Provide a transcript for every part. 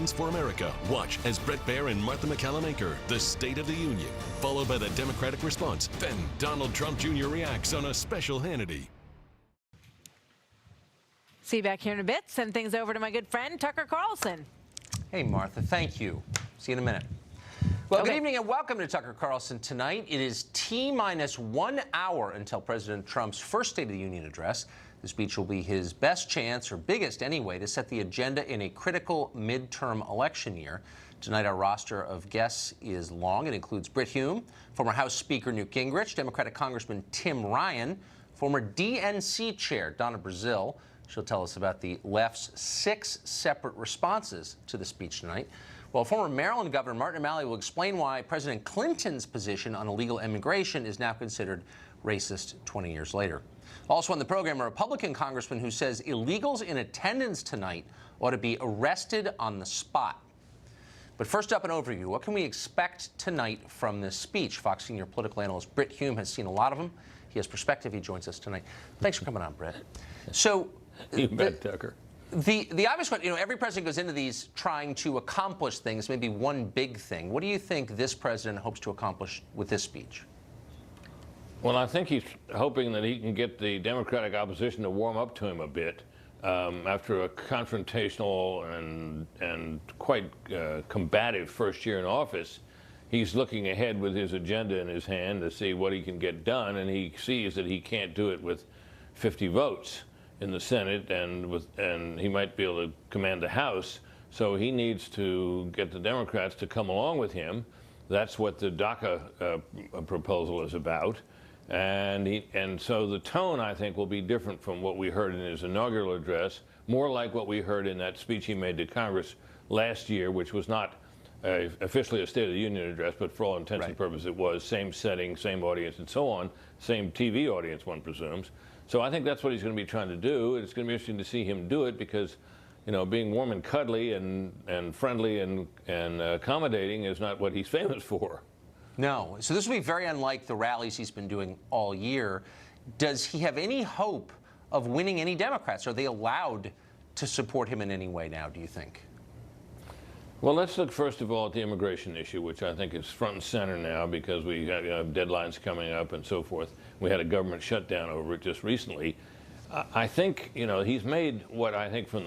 Friends for America. Watch as Brett Baier and Martha McCallum anchor the State of the Union, followed by the Democratic response. Then Donald Trump Jr. reacts on a special Hannity. See you back here in a bit. Send things over to my good friend, Tucker Carlson. Hey, Martha, thank you. See you in a minute. Well, Good evening and welcome to Tucker Carlson tonight. It is T-minus 1 hour until President Trump's first State of the Union address. The speech will be his best chance, or biggest anyway, to set the agenda in a critical midterm election year. Tonight, our roster of guests is long. It includes Brit Hume, former House Speaker Newt Gingrich, Democratic Congressman Tim Ryan, former DNC Chair Donna Brazile. She'll tell us about the left's 6 separate responses to the speech tonight. Well, former Maryland Governor Martin O'Malley will explain why President Clinton's position on illegal immigration is now considered racist 20 years later. Also on the program, a Republican congressman who says illegals in attendance tonight ought to be arrested on the spot. But first up, an overview. What can we expect tonight from this speech? Fox senior political analyst Brit Hume has seen a lot of them. He has perspective. He joins us tonight. Thanks for coming on, Brit. So, you bet, Tucker. The obvious one, every president goes into these trying to accomplish things, maybe one big thing. What do you think this president hopes to accomplish with this speech? Well, I think he's hoping that he can get the Democratic opposition to warm up to him a bit after a confrontational and quite combative first year in office. He's looking ahead with his agenda in his hand to see what he can get done, and he sees that he can't do it with 50 votes in the Senate, and he might be able to command the House. So he needs to get the Democrats to come along with him. That's what the DACA proposal is about. And so the tone, I think, will be different from what we heard in his inaugural address, more like what we heard in that speech he made to Congress last year, which was not officially a State of the Union address, but for all intents and purposes it was. Same setting, same audience, and so on. Same TV audience, one presumes. So I think that's what he's going to be trying to do. It's going to be interesting to see him do it because, being warm and cuddly and friendly and accommodating is not what he's famous for. No. So this will be very unlike the rallies he's been doing all year. Does he have any hope of winning any Democrats? Are they allowed to support him in any way now, do you think? Well, let's look first of all at the immigration issue, which I think is front and center now because we have deadlines coming up and so forth. We had a government shutdown over it just recently. I think he's made what I think from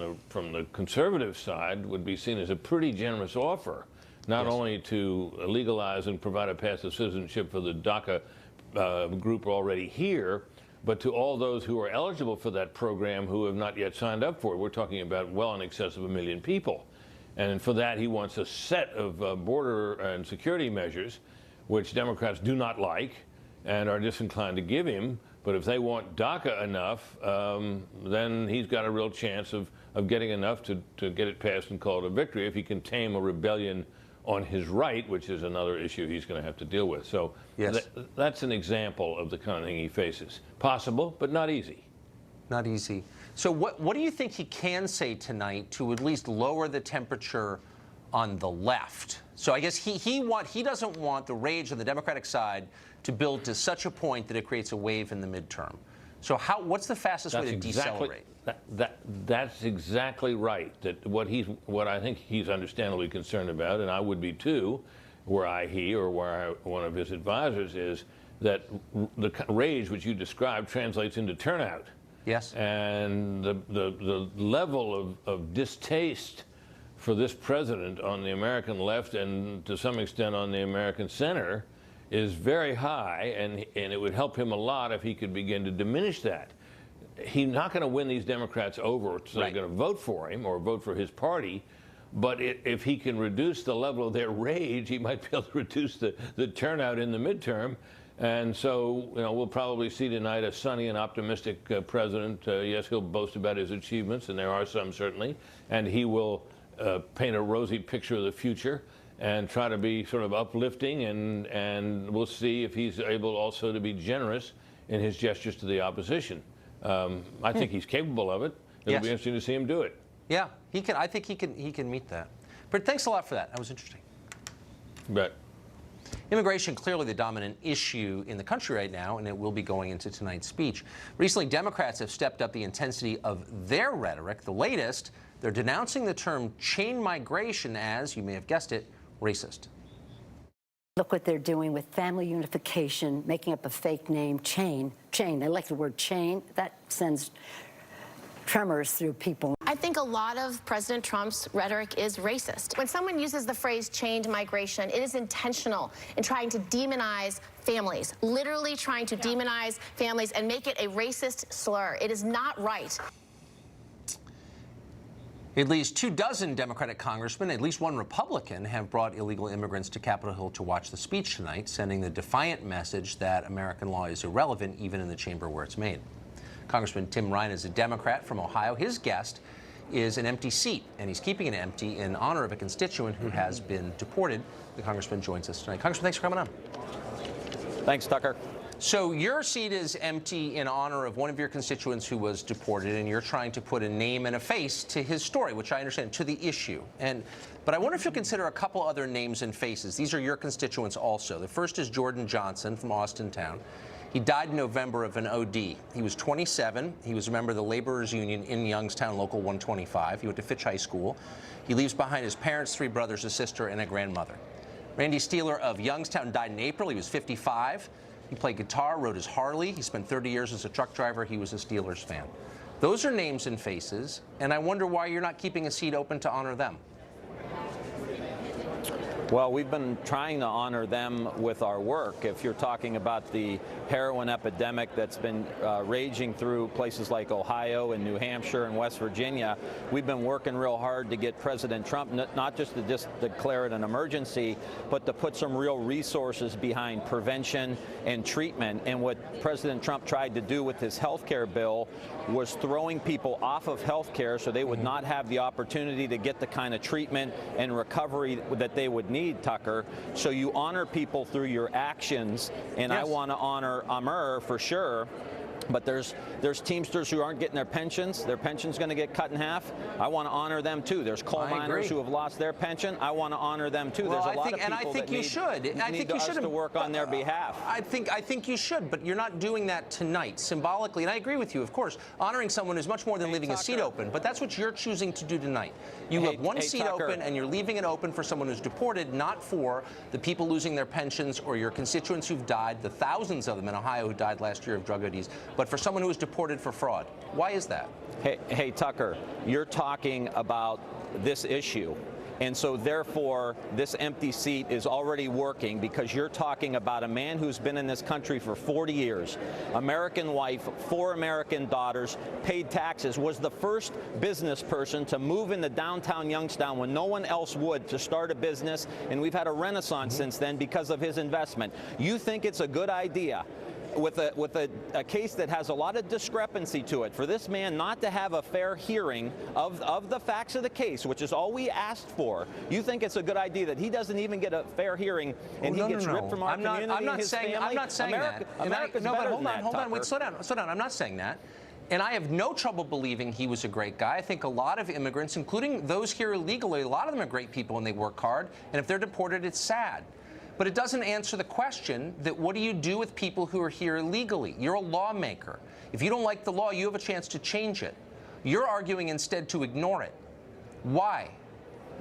the conservative side would be seen as a pretty generous offer, not only to legalize and provide a path to citizenship for the DACA group already here, but to all those who are eligible for that program who have not yet signed up for it. We're talking about well in excess of 1 million people. And for that, he wants a set of border and security measures, which Democrats do not like and are disinclined to give him. But if they want DACA enough, then he's got a real chance of getting enough to get it passed and call it a victory if he can tame a rebellion on his right, which is another issue he's going to have to deal with. So that's an example of the kind of thing he faces. Possible, but not easy. Not easy. So what do you think he can say tonight to at least lower the temperature on the left? So I guess he doesn't want the rage on the Democratic side to build to such a point that it creates a wave in the midterm. So what's the fastest way to decelerate? That's exactly right. That what I think he's understandably concerned about, and I would be too, were he or one of his advisors, is that the rage which you described translates into turnout. Yes. And the level of distaste for this president on the American left and to some extent on the American center is very high, and it would help him a lot if he could begin to diminish that. He's not going to win these Democrats over, so they're going to vote for him or vote for his party. But if he can reduce the level of their rage, he might be able to reduce the turnout in the midterm. And so, we'll probably see tonight a sunny and optimistic president. Yes, he'll boast about his achievements, and there are some certainly. And he will paint a rosy picture of the future and try to be sort of uplifting. And we'll see if he's able also to be generous in his gestures to the opposition. I think he's capable of it. It'll be interesting to see him do it. Yeah, he can. I think he can meet that. But thanks a lot for that. That was interesting. You bet. Immigration, clearly the dominant issue in the country right now, and it will be going into tonight's speech. Recently, Democrats have stepped up the intensity of their rhetoric. The latest, They're denouncing the term chain migration as, you may have guessed it, racist. Look what they're doing with family unification, making up a fake name, chain. They like the word chain. That sends tremors through people. I think a lot of President Trump's rhetoric is racist. When someone uses the phrase chained migration, it is intentional in trying to demonize families, literally trying to demonize families and make it a racist slur. It is not right. At least 24 Democratic congressmen, at least one Republican, have brought illegal immigrants to Capitol Hill to watch the speech tonight, sending the defiant message that American law is irrelevant even in the chamber where it's made. Congressman Tim Ryan is a Democrat from Ohio. His guest is an empty seat, and he's keeping it empty in honor of a constituent who has been deported. The congressman joins us tonight. Congressman, thanks for coming on. Thanks, Tucker. So your seat is empty in honor of one of your constituents who was deported, and you're trying to put a name and a face to his story, which I understand, to the issue. But I wonder if you'll consider a couple other names and faces. These are your constituents also. The first is Jordan Johnson from Austintown. He died in November of an OD. He was 27. He was a member of the Laborers Union in Youngstown, Local 125. He went to Fitch High School. He leaves behind his parents, 3 brothers, a sister, and a grandmother. Randy Steeler of Youngstown died in April. He was 55. He played guitar, rode his Harley. He spent 30 years as a truck driver. He was a Steelers fan. Those are names and faces, and I wonder why you're not keeping a seat open to honor them. Well, we've been trying to honor them with our work. If you're talking about the heroin epidemic that's been raging through places like Ohio and New Hampshire and West Virginia, we've been working real hard to get President Trump not just to declare it an emergency, but to put some real resources behind prevention and treatment. And what President Trump tried to do with his health care bill was throwing people off of health care so they would not have the opportunity to get the kind of treatment and recovery that they would need, Tucker. So you honor people through your actions, and yes. I want to honor Amr for sure. But there's Teamsters who aren't getting their pensions. Their pension's going to get cut in half. I want to honor them too. There's coal miners who have lost their pension. I want to honor them too. Well, there's a lot of people I think that you should. I think you should to work on their behalf. I think you should, but you're not doing that tonight symbolically. And I agree with you, of course. Honoring someone is much more than leaving a seat open, but that's what you're choosing to do tonight. You have one seat open, and you're leaving it open for someone who's deported, not for the people losing their pensions or your constituents who've died, the thousands of them in Ohio who died last year of drug ODs, but for someone who was deported for fraud. Why is that? Hey, Tucker, you're talking about this issue. And so, therefore, this empty seat is already working because you're talking about a man who's been in this country for 40 years, American wife, 4 American daughters, paid taxes, was the first business person to move into downtown Youngstown when no one else would to start a business. And we've had a renaissance since then because of his investment. You think it's a good idea, with a case that has a lot of discrepancy to it, for this man not to have a fair hearing of the facts of the case, which is all we asked for? You think it's a good idea that he doesn't even get a fair hearing and he gets ripped from our community and his family? I'm not saying that. America's no, but better hold than that, on. Tucker. Wait, slow down. I'm not saying that. And I have no trouble believing he was a great guy. I think a lot of immigrants, including those here illegally, a lot of them are great people and they work hard. And if they're deported, it's sad. But it doesn't answer the question that what do you do with people who are here illegally? You're a lawmaker. If you don't like the law, you have a chance to change it. You're arguing instead to ignore it. Why?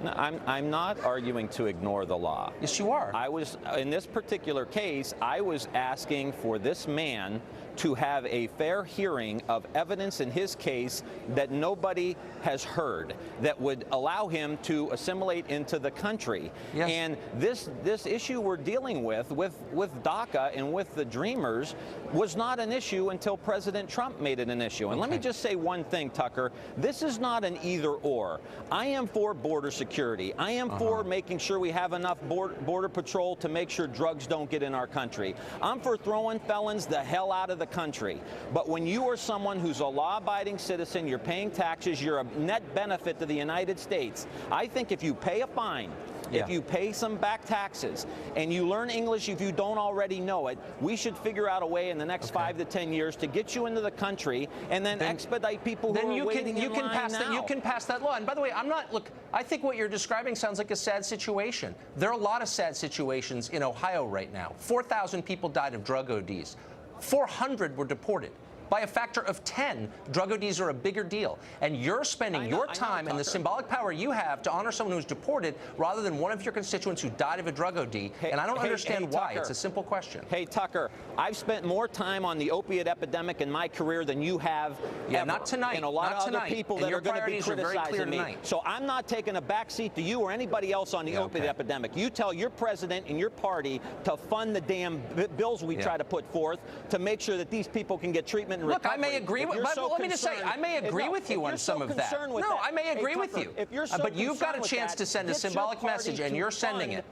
No, I'm not arguing to ignore the law. Yes, you are. I was, in this particular case, I was asking for this man to have a fair hearing of evidence in his case that nobody has heard, that would allow him to assimilate into the country. Yes. And this issue we're dealing with DACA and with the Dreamers was not an issue until President Trump made it an issue. And let me just say one thing, Tucker. This is not an either or. I am for border security. I am for making sure we have enough border patrol to make sure drugs don't get in our country. I'm for throwing felons the hell out of the country. But when you are someone who's a law-abiding citizen, you're paying taxes, you're a net benefit to the United States. I think if you pay a fine, if you pay some back taxes, and you learn English if you don't already know it, we should figure out a way in the next 5 to 10 years to get you into the country and then expedite people who are waiting in line now. You can pass that law. And by the way, look, I think what you're describing sounds like a sad situation. There are a lot of sad situations in Ohio right now. 4,000 people died of drug ODs. 400 were deported. by a factor of 10. Drug ODs are a bigger deal. And you're spending your time and the symbolic power you have to honor someone who's deported rather than one of your constituents who died of a drug OD. And I don't understand why. Tucker, it's a simple question. Hey, Tucker, I've spent more time on the opiate epidemic in my career than you have ever. Not tonight. And a lot of other people that are going to be criticizing me. So I'm not taking a backseat to you or anybody else on the opiate epidemic. You tell your president and your party to fund the damn bills we try to put forth to make sure that these people can get treatment and recovery. Look, I may agree with, let me just say, I may agree with you on some of that. No, I may agree with you. But you've got a chance to send a symbolic message, and you're sending it.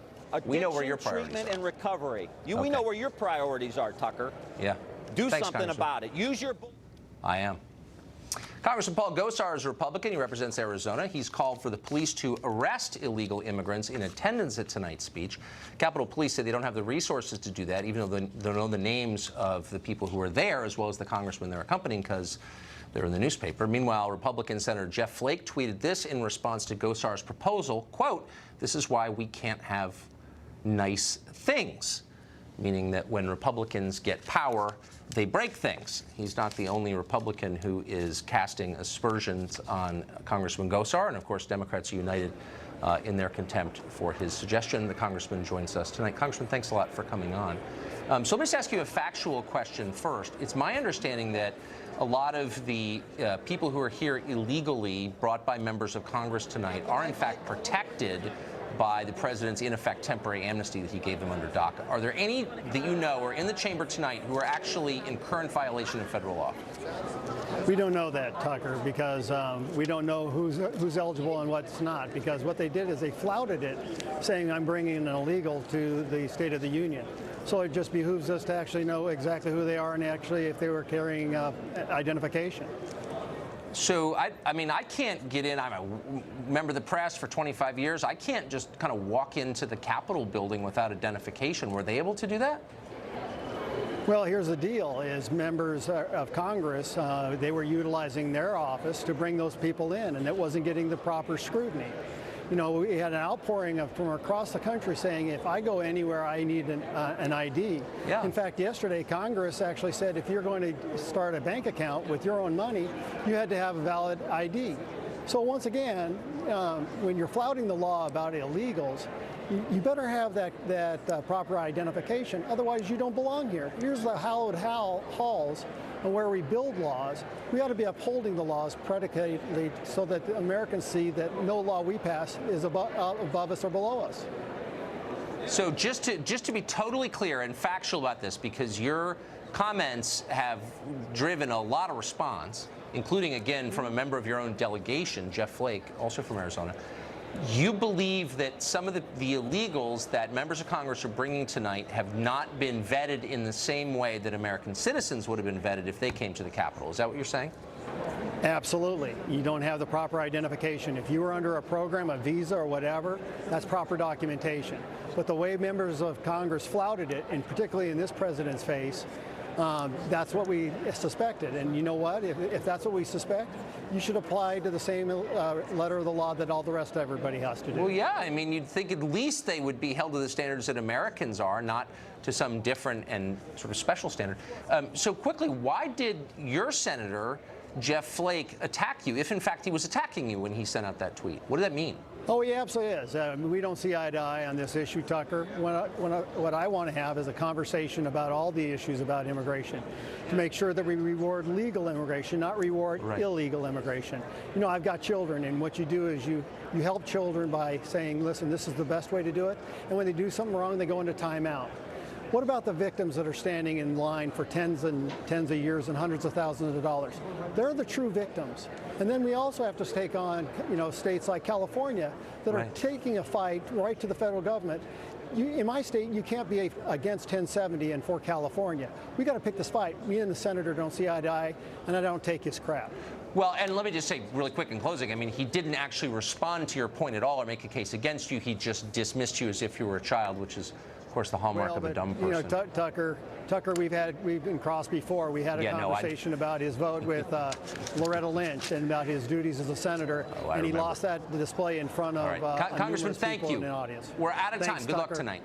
We know where your priorities are. Treatment and recovery. We know where your priorities are, Tucker. Yeah. Do something about it. Use your... I am. Congressman Paul Gosar is a Republican. He represents Arizona. He's called for the police to arrest illegal immigrants in attendance at tonight's speech. Capitol Police say they don't have the resources to do that, even though they don't know the names of the people who are there, as well as the congressmen they're accompanying, because they're in the newspaper. Meanwhile, Republican Senator Jeff Flake tweeted this in response to Gosar's proposal, quote, "This is why we can't have nice things," meaning that when Republicans get power, they break things. He's not the only Republican who is casting aspersions on Congressman Gosar, and of course Democrats are united in their contempt for his suggestion. The congressman joins us tonight. Congressman, thanks a lot for coming on. So let me just ask you a factual question first. It's my understanding that a lot of the people who are here illegally brought by members of Congress tonight are in fact protected by the president's, in effect, temporary amnesty that he gave them under DACA. Are there any that you know are in the chamber tonight who are actually in current violation of federal law? We don't know that, Tucker, because we don't know who's eligible and what's not, because what they did is they flouted it, saying I'm bringing an illegal to the State of the Union. So it just behooves us to actually know exactly who they are and actually if they were carrying identification. So, I mean, I can't get in. I'm a member of the press for 25 years. I can't just kind of walk into the Capitol building without identification. Were they able to do that? Well, here's the deal, is members of Congress, they were utilizing their office to bring those people in, and it wasn't getting the proper scrutiny. You know, we had an outpouring from across the country saying, if I go anywhere, I need an ID. Yeah. In fact, yesterday, Congress actually said if you're going to start a bank account with your own money, you had to have a valid ID. So once again, when you're flouting the law about illegals, you better have that proper identification. Otherwise, you don't belong here. Here's the hallowed halls where we build laws. We ought to be upholding the laws predicated so that Americans see that no law we pass is above us or below us. So just to be totally clear and factual about this, because your comments have driven a lot of response, including, again, from a member of your own delegation, Jeff Flake, also from Arizona. You believe that some of the illegals that members of Congress are bringing tonight have not been vetted in the same way that American citizens would have been vetted if they came to the Capitol. Is that what you're saying? Absolutely. You don't have the proper identification. If you were under a program, a visa or whatever, that's proper documentation. But the way members of Congress flouted it, and particularly in this president's face, that's what we suspected. And you know what? If that's what we suspect, you should apply to the same letter of the law that all the rest of everybody has to do. Well, yeah. I mean, you'd think at least they would be held to the standards that Americans are, not to some different and sort of special standard. So quickly, why did your senator, Jeff Flake, attack you, if in fact he was attacking you when he sent out that tweet? What did that mean? Oh, he absolutely is. We don't see eye to eye on this issue, Tucker. What I want to have is a conversation about all the issues about immigration, to make sure that we reward legal immigration, not reward illegal immigration. You know, I've got children, and what you do is you help children by saying, listen, this is the best way to do it, and when they do something wrong, they go into timeout. What about the victims that are standing in line for tens and tens of years and hundreds of thousands of dollars? They're the true victims. And then we also have to take on, you know, states like California that are taking a fight right to the federal government. In my state, you can't be against 1070 and for California. We got to pick this fight. Me and the senator don't see eye to eye, and I don't take his crap. Well, and let me just say really quick in closing, I mean, he didn't actually respond to your point at all or make a case against you. He just dismissed you as if you were a child, which is, of course, the hallmark of a dumb person. You know, Tucker, we've been crossed before. We had a conversation about his vote with Loretta Lynch and about his duties as a senator, and he lost that display in front of Congressman, thank you. In the audience. We're out of time. Thanks, Good luck Tucker. tonight.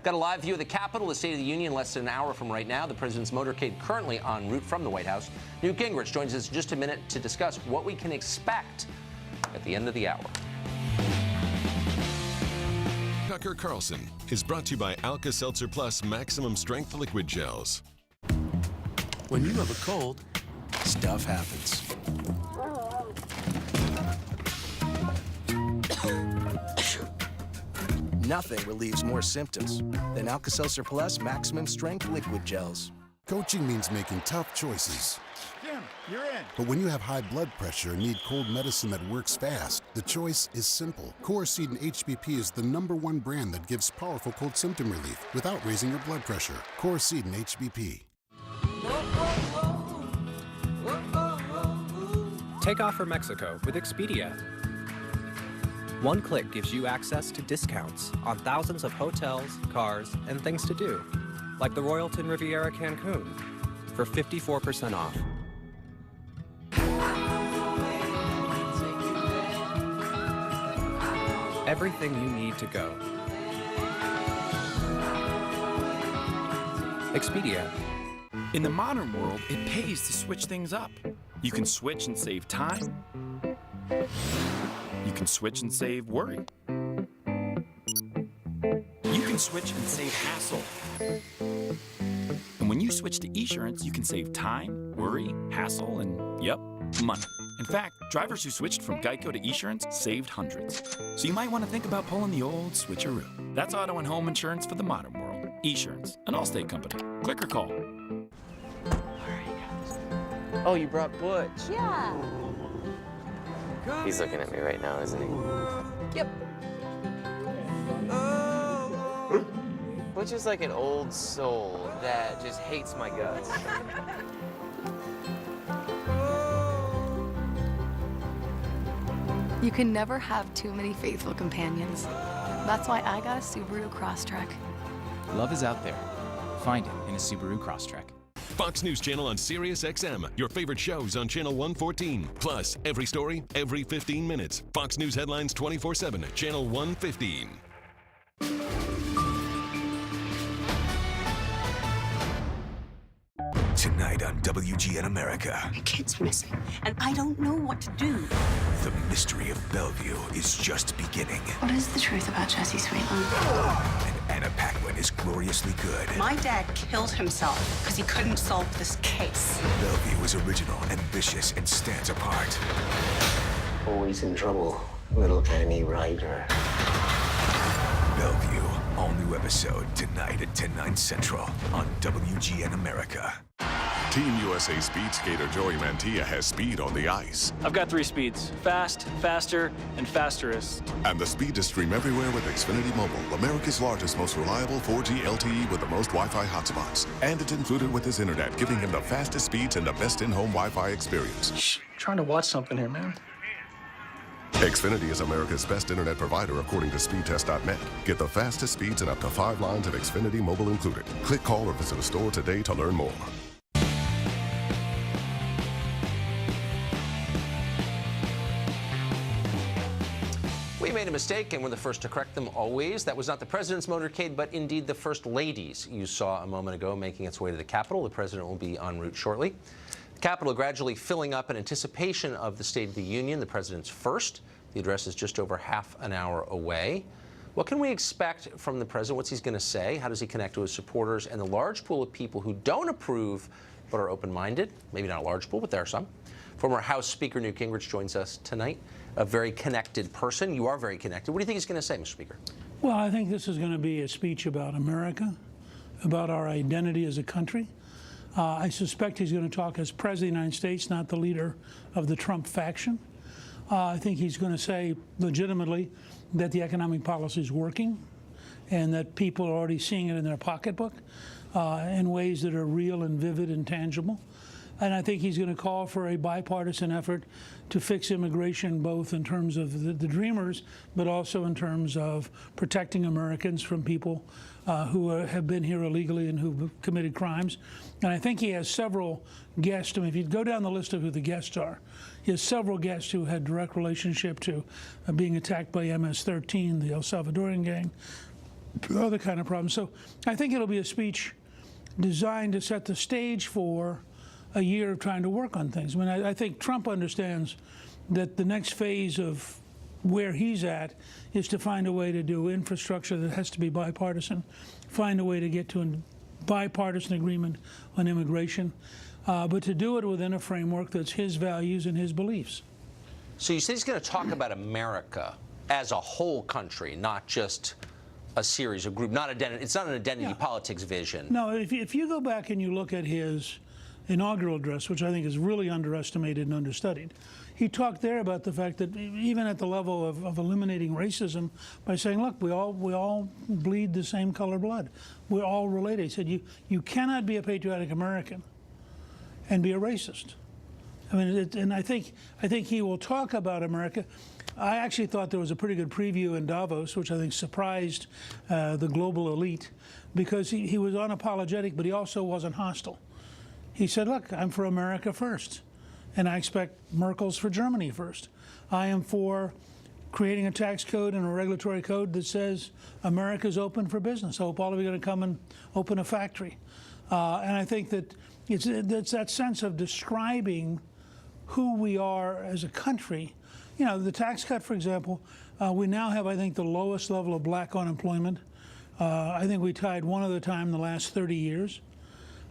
Got a live view of the Capitol, the State of the Union, less than an hour from right now. The president's motorcade currently en route from the White House. Newt Gingrich joins us in just a minute to discuss what we can expect at the end of the hour. Tucker Carlson is brought to you by Alka-Seltzer Plus Maximum Strength Liquid Gels. When you have a cold, stuff happens. Nothing relieves more symptoms than Alka-Seltzer Plus Maximum Strength Liquid Gels. Coaching means making tough choices. Jim, you're in. But when you have high blood pressure and need cold medicine that works fast, the choice is simple. Coricidin HBP is the #1 brand that gives powerful cold symptom relief without raising your blood pressure. Coricidin HBP. Take off for Mexico with Expedia. One click gives you access to discounts on thousands of hotels, cars, and things to do, like the Royalton Riviera Cancun, for 54% off. Everything you need to go. Expedia. In the modern world, it pays to switch things up. You can switch and save time. You can switch and save worry. You can switch and save hassle. And when you switch to Esurance, you can save time, worry, hassle, and, yep, money. In fact, drivers who switched from Geico to Esurance saved hundreds. So you might want to think about pulling the old switcheroo. That's auto and home insurance for the modern world. Esurance, an Allstate company. Click or call. Oh, you brought Butch. Yeah. He's looking at me right now, isn't he? Yep. Butch is like an old soul that just hates my guts. You can never have too many faithful companions. That's why I got a Subaru Crosstrek. Love is out there. Find it in a Subaru Crosstrek. Fox News Channel on Sirius XM. Your favorite shows on Channel 114. Plus, every story, every 15 minutes. Fox News headlines 24/7 at Channel 115. Tonight on WGN America. My kid's missing, and I don't know what to do. The mystery of Bellevue is just beginning. What is the truth about Jesse Sweetland? And Anna Paquin is gloriously good. My dad killed himself because he couldn't solve this case. Bellevue is original, ambitious, and stands apart. Always in trouble, little Annie Ryder. Bellevue, all new episode tonight at 10/9 Central on WGN America. Team USA speed skater Joey Mantilla has speed on the ice. I've got 3 speeds: fast, faster, and fasterest. And the speed to stream everywhere with Xfinity Mobile, America's largest, most reliable 4G LTE with the most Wi-Fi hotspots. And it's included with his internet, giving him the fastest speeds and the best in-home Wi-Fi experience. Shh, trying to watch something here, man. Xfinity is America's best internet provider according to speedtest.net. Get the fastest speeds and up to 5 lines of Xfinity Mobile included. Click, call, or visit a store today to learn more. We made a mistake, and we're the first to correct them always. That was not the president's motorcade, but indeed the first lady's you saw a moment ago making its way to the Capitol. The president will be en route shortly. The Capitol gradually filling up in anticipation of the State of the Union, the president's first. The address is just over half an hour away. What can we expect from the president? What's he going to say? How does he connect to his supporters and the large pool of people who don't approve but are open-minded? Maybe not a large pool, but there are some. Former House Speaker Newt Gingrich joins us tonight, a very connected person. You are very connected. What do you think he's going to say, Mr. Speaker? Well, I think this is going to be a speech about America, about our identity as a country. I suspect he's going to talk as President of the United States, not the leader of the Trump faction. I think he's going to say legitimately that the economic policy is working and that people are already seeing it in their pocketbook in ways that are real and vivid and tangible. And I think he's going to call for a bipartisan effort to fix immigration, both in terms of the dreamers, but also in terms of protecting Americans from people who have been here illegally and who've committed crimes. And I think he has several guests. I mean, if you go down the list of who the guests are, he has several guests who had direct relationship to being attacked by MS-13, the El Salvadorian gang, other kind of problems. So I think it'll be a speech designed to set the stage for a year of trying to work on things. I mean, I think Trump understands that the next phase of where he's at is to find a way to do infrastructure that has to be bipartisan, find a way to get to a bipartisan agreement on immigration, but to do it within a framework that's his values and his beliefs. So you said he's going to talk about America as a whole country, not just a series of groups. It's not an identity politics vision. No, if you go back and you look at his inaugural address, which I think is really underestimated and understudied, he talked there about the fact that even at the level of eliminating racism by saying, look, we all bleed the same color blood. We're all related. He said, you cannot be a patriotic American and be a racist. I mean, and I think he will talk about America. I actually thought there was a pretty good preview in Davos, which I think surprised the global elite, because he was unapologetic, but he also wasn't hostile. He said, look, I'm for America first, and I expect Merkel's for Germany first. I am for creating a tax code and a regulatory code that says America's open for business. I hope all of you are going to come and open a factory. And I think that it's that sense of describing who we are as a country. You know, the tax cut, for example, we now have, I think, the lowest level of black unemployment. I think we tied one other time in the last 30 years.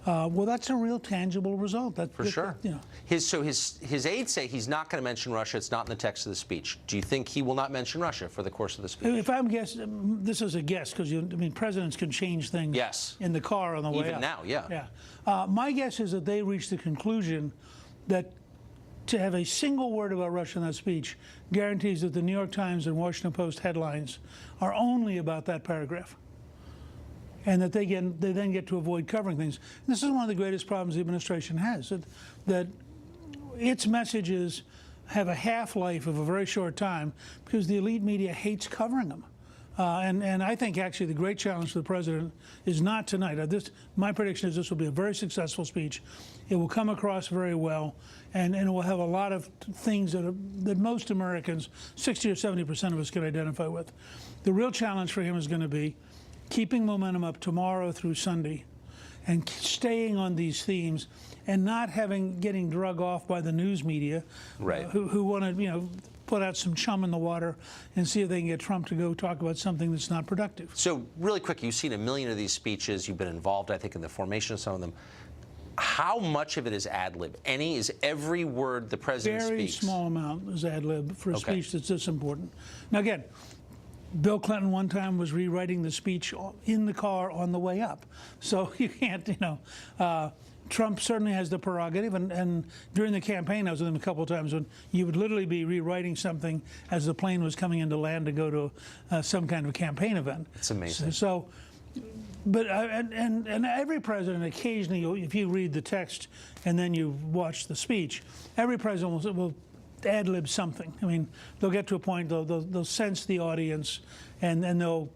Well, that's a real tangible result. For sure. You know. His aides say he's not going to mention Russia. It's not in the text of the speech. Do you think he will not mention Russia for the course of the speech? If I'm guessing, this is a guess, because I mean, presidents can change things in the car on the way up. Even now, yeah. My guess is that they reached the conclusion that to have a single word about Russia in that speech guarantees that the New York Times and Washington Post headlines are only about that paragraph, and that they then get to avoid covering things. And this is one of the greatest problems the administration has, that its messages have a half-life of a very short time because the elite media hates covering them. And I think actually the great challenge for the president is not tonight. My prediction is this will be a very successful speech. It will come across very well, and it will have a lot of things that most Americans, 60 or 70% of us, can identify with. The real challenge for him is going to be keeping momentum up tomorrow through Sunday and staying on these themes and not getting drug off by the news media, who want to put out some chum in the water and see if they can get Trump to go talk about something that's not productive. So really quick, you've seen a million of these speeches. You've been involved, I think, in the formation of some of them. How much of it is ad lib? Is every word the president speaks? Very small amount is ad lib for a speech that's this important. Now again, Bill Clinton one time was rewriting the speech in the car on the way up. So you can't, Trump certainly has the prerogative, and during the campaign I was with him a couple of times when you would literally be rewriting something as the plane was coming into land to go to some kind of campaign event. It's amazing. So, but and every president occasionally, if you read the text and then you watch the speech, every president will ad lib something. I mean, they'll get to a point, they'll sense the audience, and they'll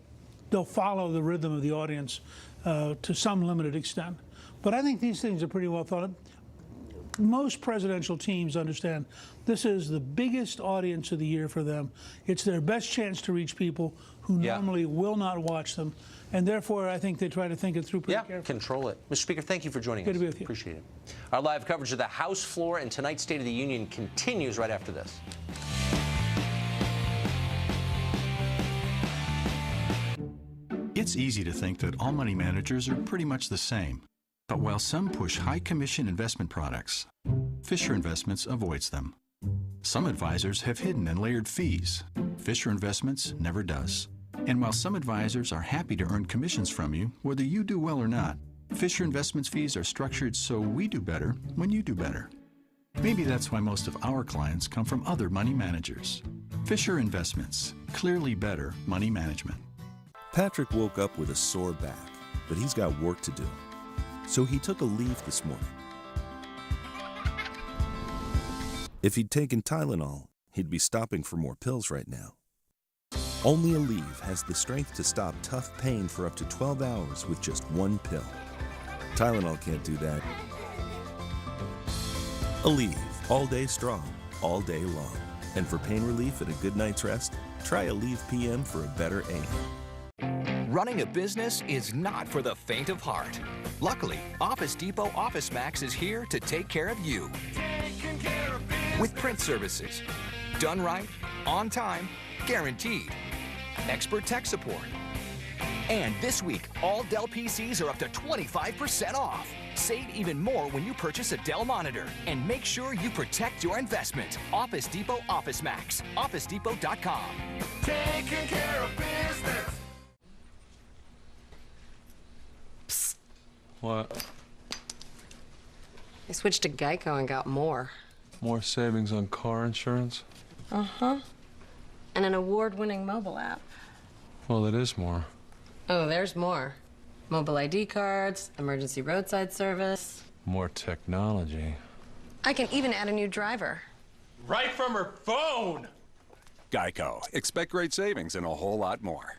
follow the rhythm of the audience to some limited extent. But I think these things are pretty well thought of. Most presidential teams understand this is the biggest audience of the year for them. It's their best chance to reach people who normally will not watch them. And therefore, I think they try to think it through pretty carefully. Control it. Mr. Speaker, thank you for joining us. Good to be with you. Appreciate it. Our live coverage of the House floor and tonight's State of the Union continues right after this. It's easy to think that all money managers are pretty much the same. But while some push high commission investment products, Fisher Investments avoids them. Some advisors have hidden and layered fees. Fisher Investments never does. And while some advisors are happy to earn commissions from you, whether you do well or not, Fisher Investments fees are structured so we do better when you do better. Maybe that's why most of our clients come from other money managers. Fisher Investments, clearly better money management. Patrick woke up with a sore back, but he's got work to do. So he took a leave this morning. If he'd taken Tylenol, he'd be stopping for more pills right now. Only Aleve has the strength to stop tough pain for up to 12 hours with just one pill. Tylenol can't do that. Aleve, all day strong, all day long. And for pain relief and a good night's rest, try Aleve PM for a better AM. Running a business is not for the faint of heart. Luckily, Office Depot Office Max is here to take care of you. With print services. Done right, on time, guaranteed. Expert tech support. And this week, all Dell PCs are up to 25% off. Save even more when you purchase a Dell monitor. And make sure you protect your investment. Office Depot Office Max. OfficeDepot.com. Taking care of business. Psst. What? I switched to Geico and got more. More savings on car insurance? Uh-huh. And an award-winning mobile app. Well, it is more. Oh, there's more. Mobile ID cards, emergency roadside service. More technology. I can even add a new driver. Right from her phone! Geico. Expect great savings and a whole lot more.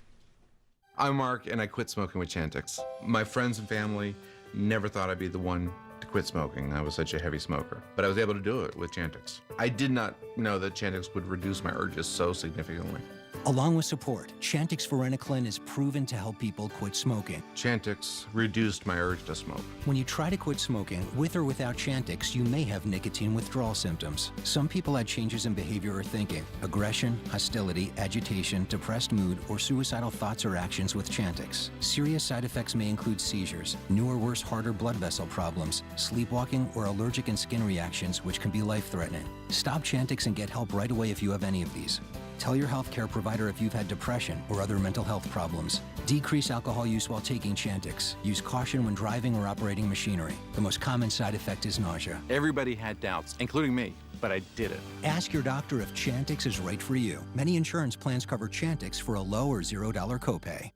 I'm Mark, and I quit smoking with Chantix. My friends and family never thought I'd be the one to quit smoking. I was such a heavy smoker. But I was able to do it with Chantix. I did not know that Chantix would reduce my urges so significantly. Along with support, Chantix Varenicline is proven to help people quit smoking. Chantix reduced my urge to smoke. When you try to quit smoking, with or without Chantix, you may have nicotine withdrawal symptoms. Some people had changes in behavior or thinking, aggression, hostility, agitation, depressed mood, or suicidal thoughts or actions with Chantix. Serious side effects may include seizures, new or worse heart or blood vessel problems, sleepwalking, or allergic and skin reactions, which can be life-threatening. Stop Chantix and get help right away if you have any of these. Tell your healthcare provider if you've had depression or other mental health problems. Decrease alcohol use while taking Chantix. Use caution when driving or operating machinery. The most common side effect is nausea. Everybody had doubts, including me, but I did it. Ask your doctor if Chantix is right for you. Many insurance plans cover Chantix for a low or $0 copay.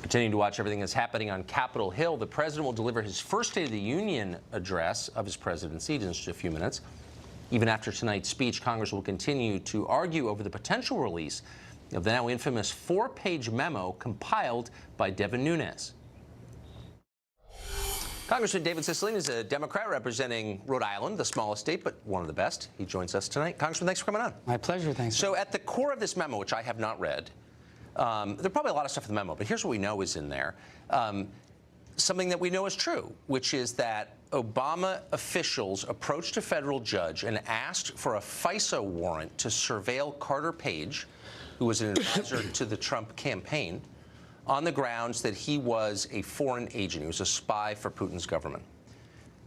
Continuing to watch everything that's happening on Capitol Hill, the president will deliver his first State of the Union address of his presidency in just a few minutes. Even after tonight's speech, Congress will continue to argue over the potential release of the now infamous 4-page memo compiled by Devin Nunes. Congressman David Cicilline is a Democrat representing Rhode Island, the smallest state, but one of the best. He joins us tonight. Congressman, thanks for coming on. My pleasure, thanks. So at the core of this memo, which I have not read, there's probably a lot of stuff in the memo, but here's what we know is in there. Something that we know is true, which is that Obama officials approached a federal judge and asked for a FISA warrant to surveil Carter Page, who was an advisor to the Trump campaign, on the grounds that he was a foreign agent. He was a spy for Putin's government.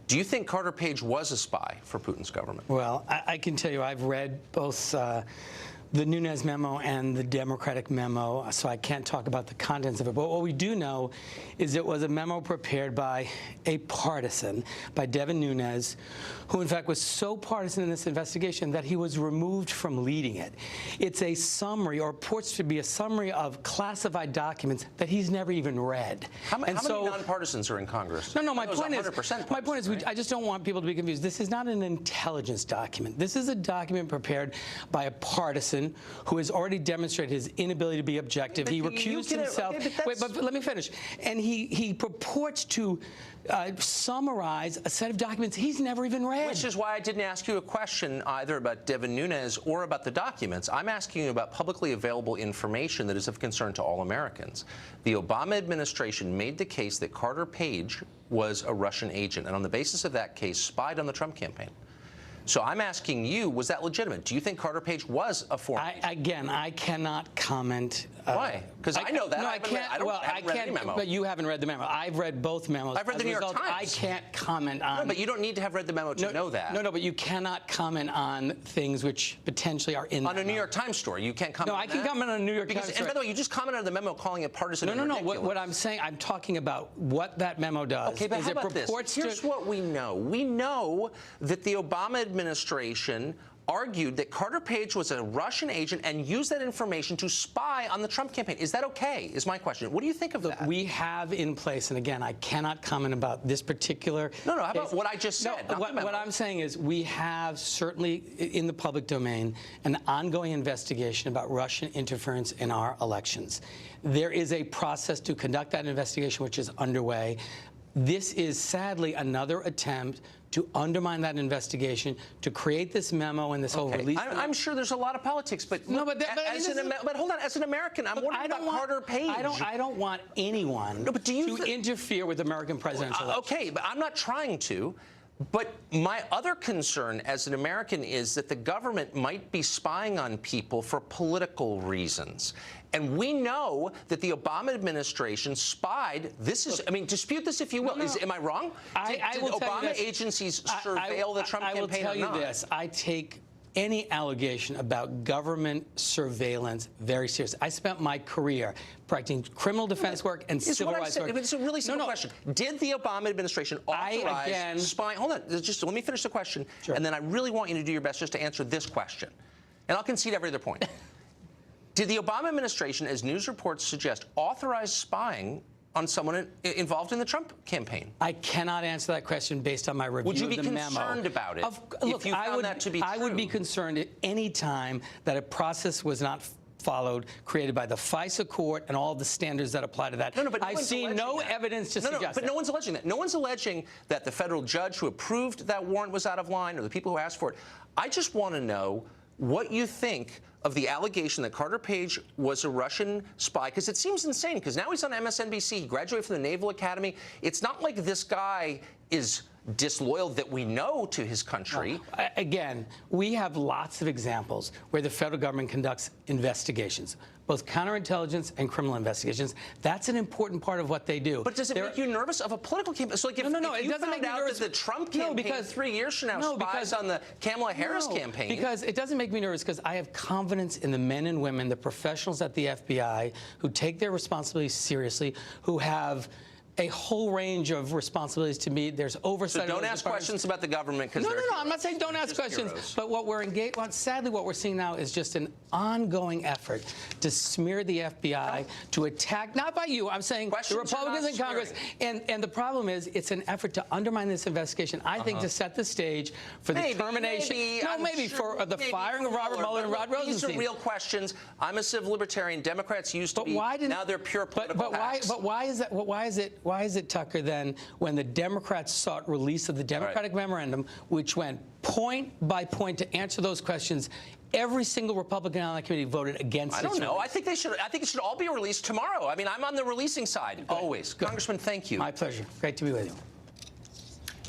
Do you think Carter Page was a spy for Putin's government? Well, I can tell you I've read both the Nunes memo and the Democratic memo, so I can't talk about the contents of it. But what we do know is it was a memo prepared by a partisan, by Devin Nunes, who in fact was so partisan in this investigation that he was removed from leading it. It's a summary, or purports to be a summary, of classified documents that he's never even read. How many nonpartisans are in Congress? No, my point is, right? I just don't want people to be confused. This is not an intelligence document. This is a document prepared by a partisan who has already demonstrated his inability to be objective. He recused himself. But let me finish. And he purports to summarize a set of documents he's never even read. Which is why I didn't ask you a question either about Devin Nunes or about the documents. I'm asking you about publicly available information that is of concern to all Americans. The Obama administration made the case that Carter Page was a Russian agent, and on the basis of that case, spied on the Trump campaign. So I'm asking you, was that legitimate? Do you think Carter Page was a foreign agent? Again, I cannot comment. Why? Because I know that. No, I can't. I haven't read any memo. But you haven't read the memo. I've read both memos. I've read the New York Times. I can't comment on. No, but you don't need to have read the memo to know that. No, but you cannot comment on things which potentially are in. On a New York Times story, you can't comment. No, I can comment on a New York Times story. And by the way, you just commented on the memo calling it partisan. No. What I'm saying, I'm talking about what that memo does. Okay, but how about this? Here's what we know. We know that the Obama administration argued that Carter Page was a Russian agent and used that information to spy on the Trump campaign. Is that okay, is my question. What do you think of that? We have in place, and again, I cannot comment about this particular No, how about what I just said? No, what I'm saying is we have certainly in the public domain an ongoing investigation about Russian interference in our elections. There is a process to conduct that investigation which is underway. this is sadly another attempt to undermine that investigation, to create this memo and this whole release. I'm sure there's a lot of politics, but no, but hold on. As an American, I'm wondering about Carter Page. I don't want anyone to interfere with American presidential elections. Okay, but I'm not trying to. But my other concern as an American is that the government might be spying on people for political reasons. And we know that the Obama administration spied. This is, I mean, dispute this if you will. Am I wrong? Did Obama agencies surveil the Trump campaign or not? I will tell you this. I take any allegation about government surveillance very seriously. I spent my career practicing criminal defense work and civil rights work. It's a really simple question. Did the Obama administration authorize spying? Hold on. Just let me finish the question, and then I really want you to do your best just to answer this question. And I'll concede every other point. Did the Obama administration, as news reports suggest, authorize spying on someone involved in the Trump campaign? I cannot answer that question based on my review of the memo. Would you be concerned about it if you found that to be true? I would be concerned at any time that a process was not followed, created by the FISA court and all the standards that apply to that. But I've seen no evidence to suggest but no one's alleging that. No one's alleging that the federal judge who approved that warrant was out of line or the people who asked for it. I just want to know what you think of the allegation that Carter Page was a Russian spy, because it seems insane, because now he's on MSNBC, he graduated from the Naval Academy. It's not like this guy is disloyal that we know to his country. No. Again, we have lots of examples where the federal government conducts investigations, both counterintelligence and criminal investigations. That's an important part of what they do. But does it make you nervous of a political campaign? So, like, if you found out that the Trump campaign 3 years from now spies on the Kamala Harris campaign. Because it doesn't make me nervous, because I have confidence in the men and women, the professionals at the FBI, who take their responsibilities seriously, who have a whole range of responsibilities to meet. There's oversight. So don't ask questions about the government, because no, I'm not saying don't ask questions. Heroes. But what we're engaged on, sadly, what we're seeing now is just an ongoing effort to smear the FBI, to attack, not by you, I'm saying the Republicans in Congress. And the problem is, it's an effort to undermine this investigation, I think, to set the stage for the termination. For the firing of Robert Mueller and Rod Rosenstein. These are real questions. I'm a civil libertarian. Democrats used to be. Now they're pure political hacks. But why is that? Why is it, Tucker, then, when the Democrats sought release of the Democratic memorandum, which went point by point to answer those questions, every single Republican on that committee voted against it? I don't know. I think it should all be released tomorrow. I mean, I'm on the releasing side, always. Congressman, thank you. My pleasure. Great to be with you.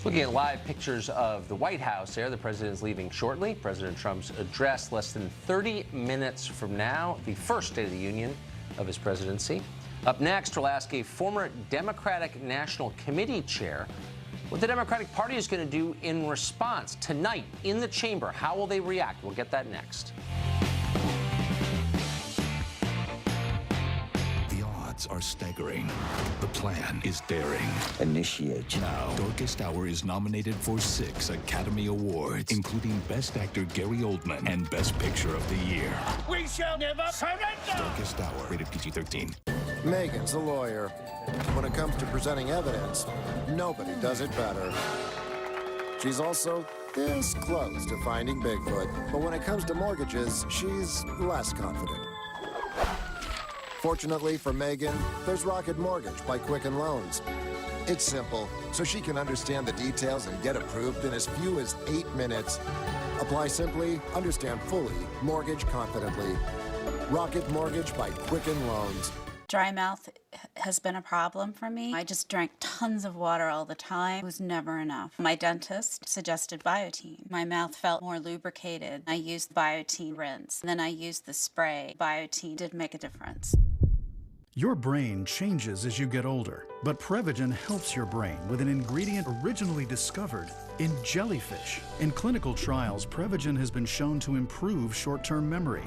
Looking at live pictures of the White House there, the president is leaving shortly. President Trump's address less than 30 minutes from now, the first State of the Union of his presidency. Up next, we'll ask a former Democratic National Committee chair what the Democratic Party is going to do in response tonight in the chamber. How will they react? We'll get that next. The odds are staggering. The plan is daring. Initiate. Now, Darkest Hour is nominated for 6 Academy Awards, including Best Actor Gary Oldman and Best Picture of the Year. We shall never surrender! Darkest Hour, rated PG-13. Megan's a lawyer. When it comes to presenting evidence, nobody does it better. She's also this close to finding Bigfoot, but when it comes to mortgages, she's less confident. Fortunately for Megan, there's Rocket Mortgage by Quicken Loans. It's simple, so she can understand the details and get approved in as few as 8 minutes. Apply simply, understand fully, mortgage confidently. Rocket Mortgage by Quicken Loans. Dry mouth has been a problem for me. I just drank tons of water all the time. It was never enough. My dentist suggested Biotine. My mouth felt more lubricated. I used Biotine rinse. Then I used the spray. Biotine did make a difference. Your brain changes as you get older, but Prevagen helps your brain with an ingredient originally discovered in jellyfish. In clinical trials, Prevagen has been shown to improve short-term memory.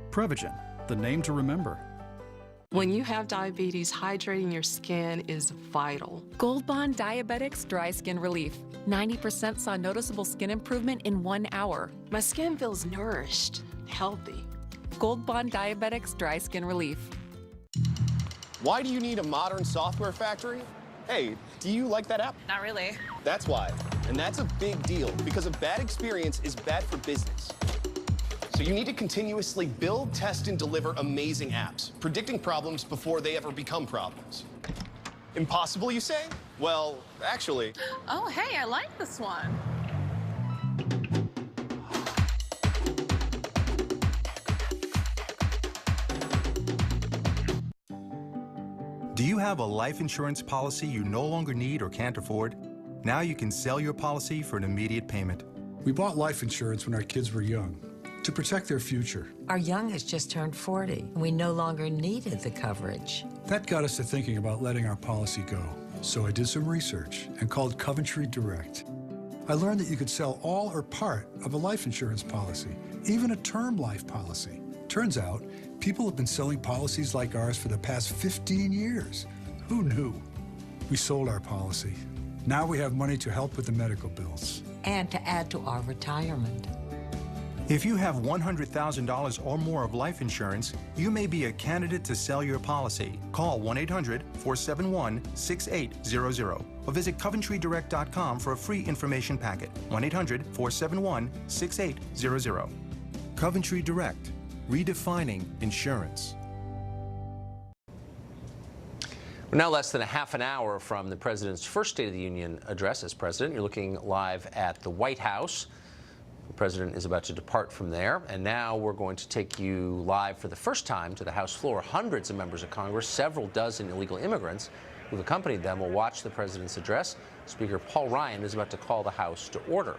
Prevagen, the name to remember. When you have diabetes, hydrating your skin is vital. Gold Bond Diabetics Dry Skin Relief. 90% saw noticeable skin improvement in 1 hour. My skin feels nourished, healthy. Gold Bond Diabetics Dry Skin Relief. Why do you need a modern software factory? Hey, do you like that app? Not really. That's why. And that's a big deal, because a bad experience is bad for business. So you need to continuously build, test, and deliver amazing apps, predicting problems before they ever become problems. Impossible, you say? Well, actually... Oh, hey, I like this one. Do you have a life insurance policy you no longer need or can't afford? Now you can sell your policy for an immediate payment. We bought life insurance when our kids were young, to protect their future. Our youngest just turned 40, and we no longer needed the coverage. That got us to thinking about letting our policy go. So I did some research and called Coventry Direct. I learned that you could sell all or part of a life insurance policy, even a term life policy. Turns out, people have been selling policies like ours for the past 15 years. Who knew? We sold our policy. Now we have money to help with the medical bills. And to add to our retirement. If you have $100,000 or more of life insurance, you may be a candidate to sell your policy. Call 1-800-471-6800 or visit CoventryDirect.com for a free information packet. 1-800-471-6800. Coventry Direct, redefining insurance. We're now less than a half an hour from the president's first State of the Union address as president. You're looking live at the White House. The president is about to depart from there, and now we're going to take you live for the first time to the House floor. Hundreds of members of Congress, several dozen illegal immigrants who've accompanied them will watch the president's address. Speaker Paul Ryan is about to call the House to order.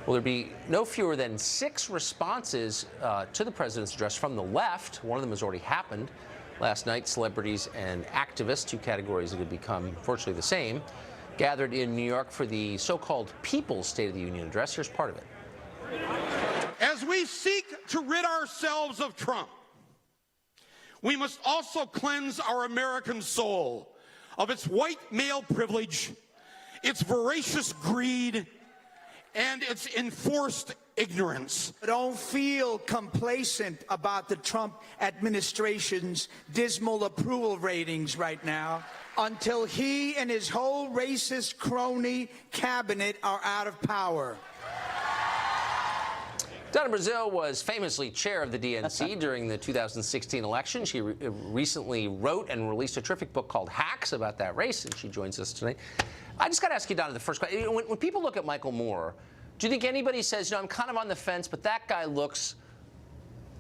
Will there be no fewer than 6 responses to the president's address from the left? One of them has already happened last night. Celebrities and activists, 2 categories that have become virtually the same, gathered in New York for the so-called People's State of the Union address. Here's part of it. As we seek to rid ourselves of Trump, we must also cleanse our American soul of its white male privilege, its voracious greed, and its enforced ignorance. Don't feel complacent about the Trump administration's dismal approval ratings right now until he and his whole racist crony cabinet are out of power. Donna Brazile was famously chair of the DNC during the 2016 election. She recently wrote and released a terrific book called Hacks about that race, and she joins us tonight. I just got to ask you, Donna, the first question. When people look at Michael Moore, do you think anybody says, I'm kind of on the fence, but that guy looks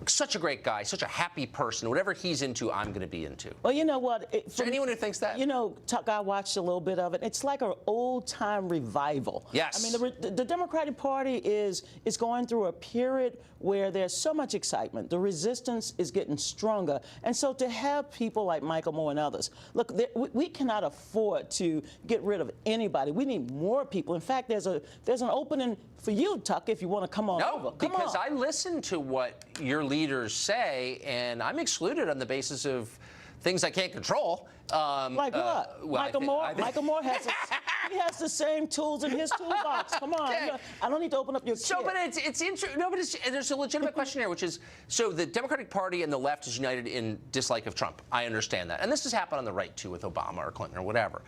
such a great guy, such a happy person. Whatever he's into, I'm going to be into. Well, you know what? Is there anyone who thinks that? You know, Tuck, I watched a little bit of it. It's like an old-time revival. Yes. I mean, the Democratic Party is going through a period where there's so much excitement. The resistance is getting stronger. And so to have people like Michael Moore and others, look, we cannot afford to get rid of anybody. We need more people. In fact, there's an opening for you, Tuck, if you want to come on over. Because I listen to what your leaders say, and I'm excluded on the basis of things I can't control. Like what? Well, Michael Moore? Michael Moore has he has the same tools in his toolbox. Come on. Okay. I don't need to open up your So, kit. but it's interesting. No, but there's a legitimate question here, which is, so the Democratic Party and the left is united in dislike of Trump. I understand that. And this has happened on the right, too, with Obama or Clinton or whatever.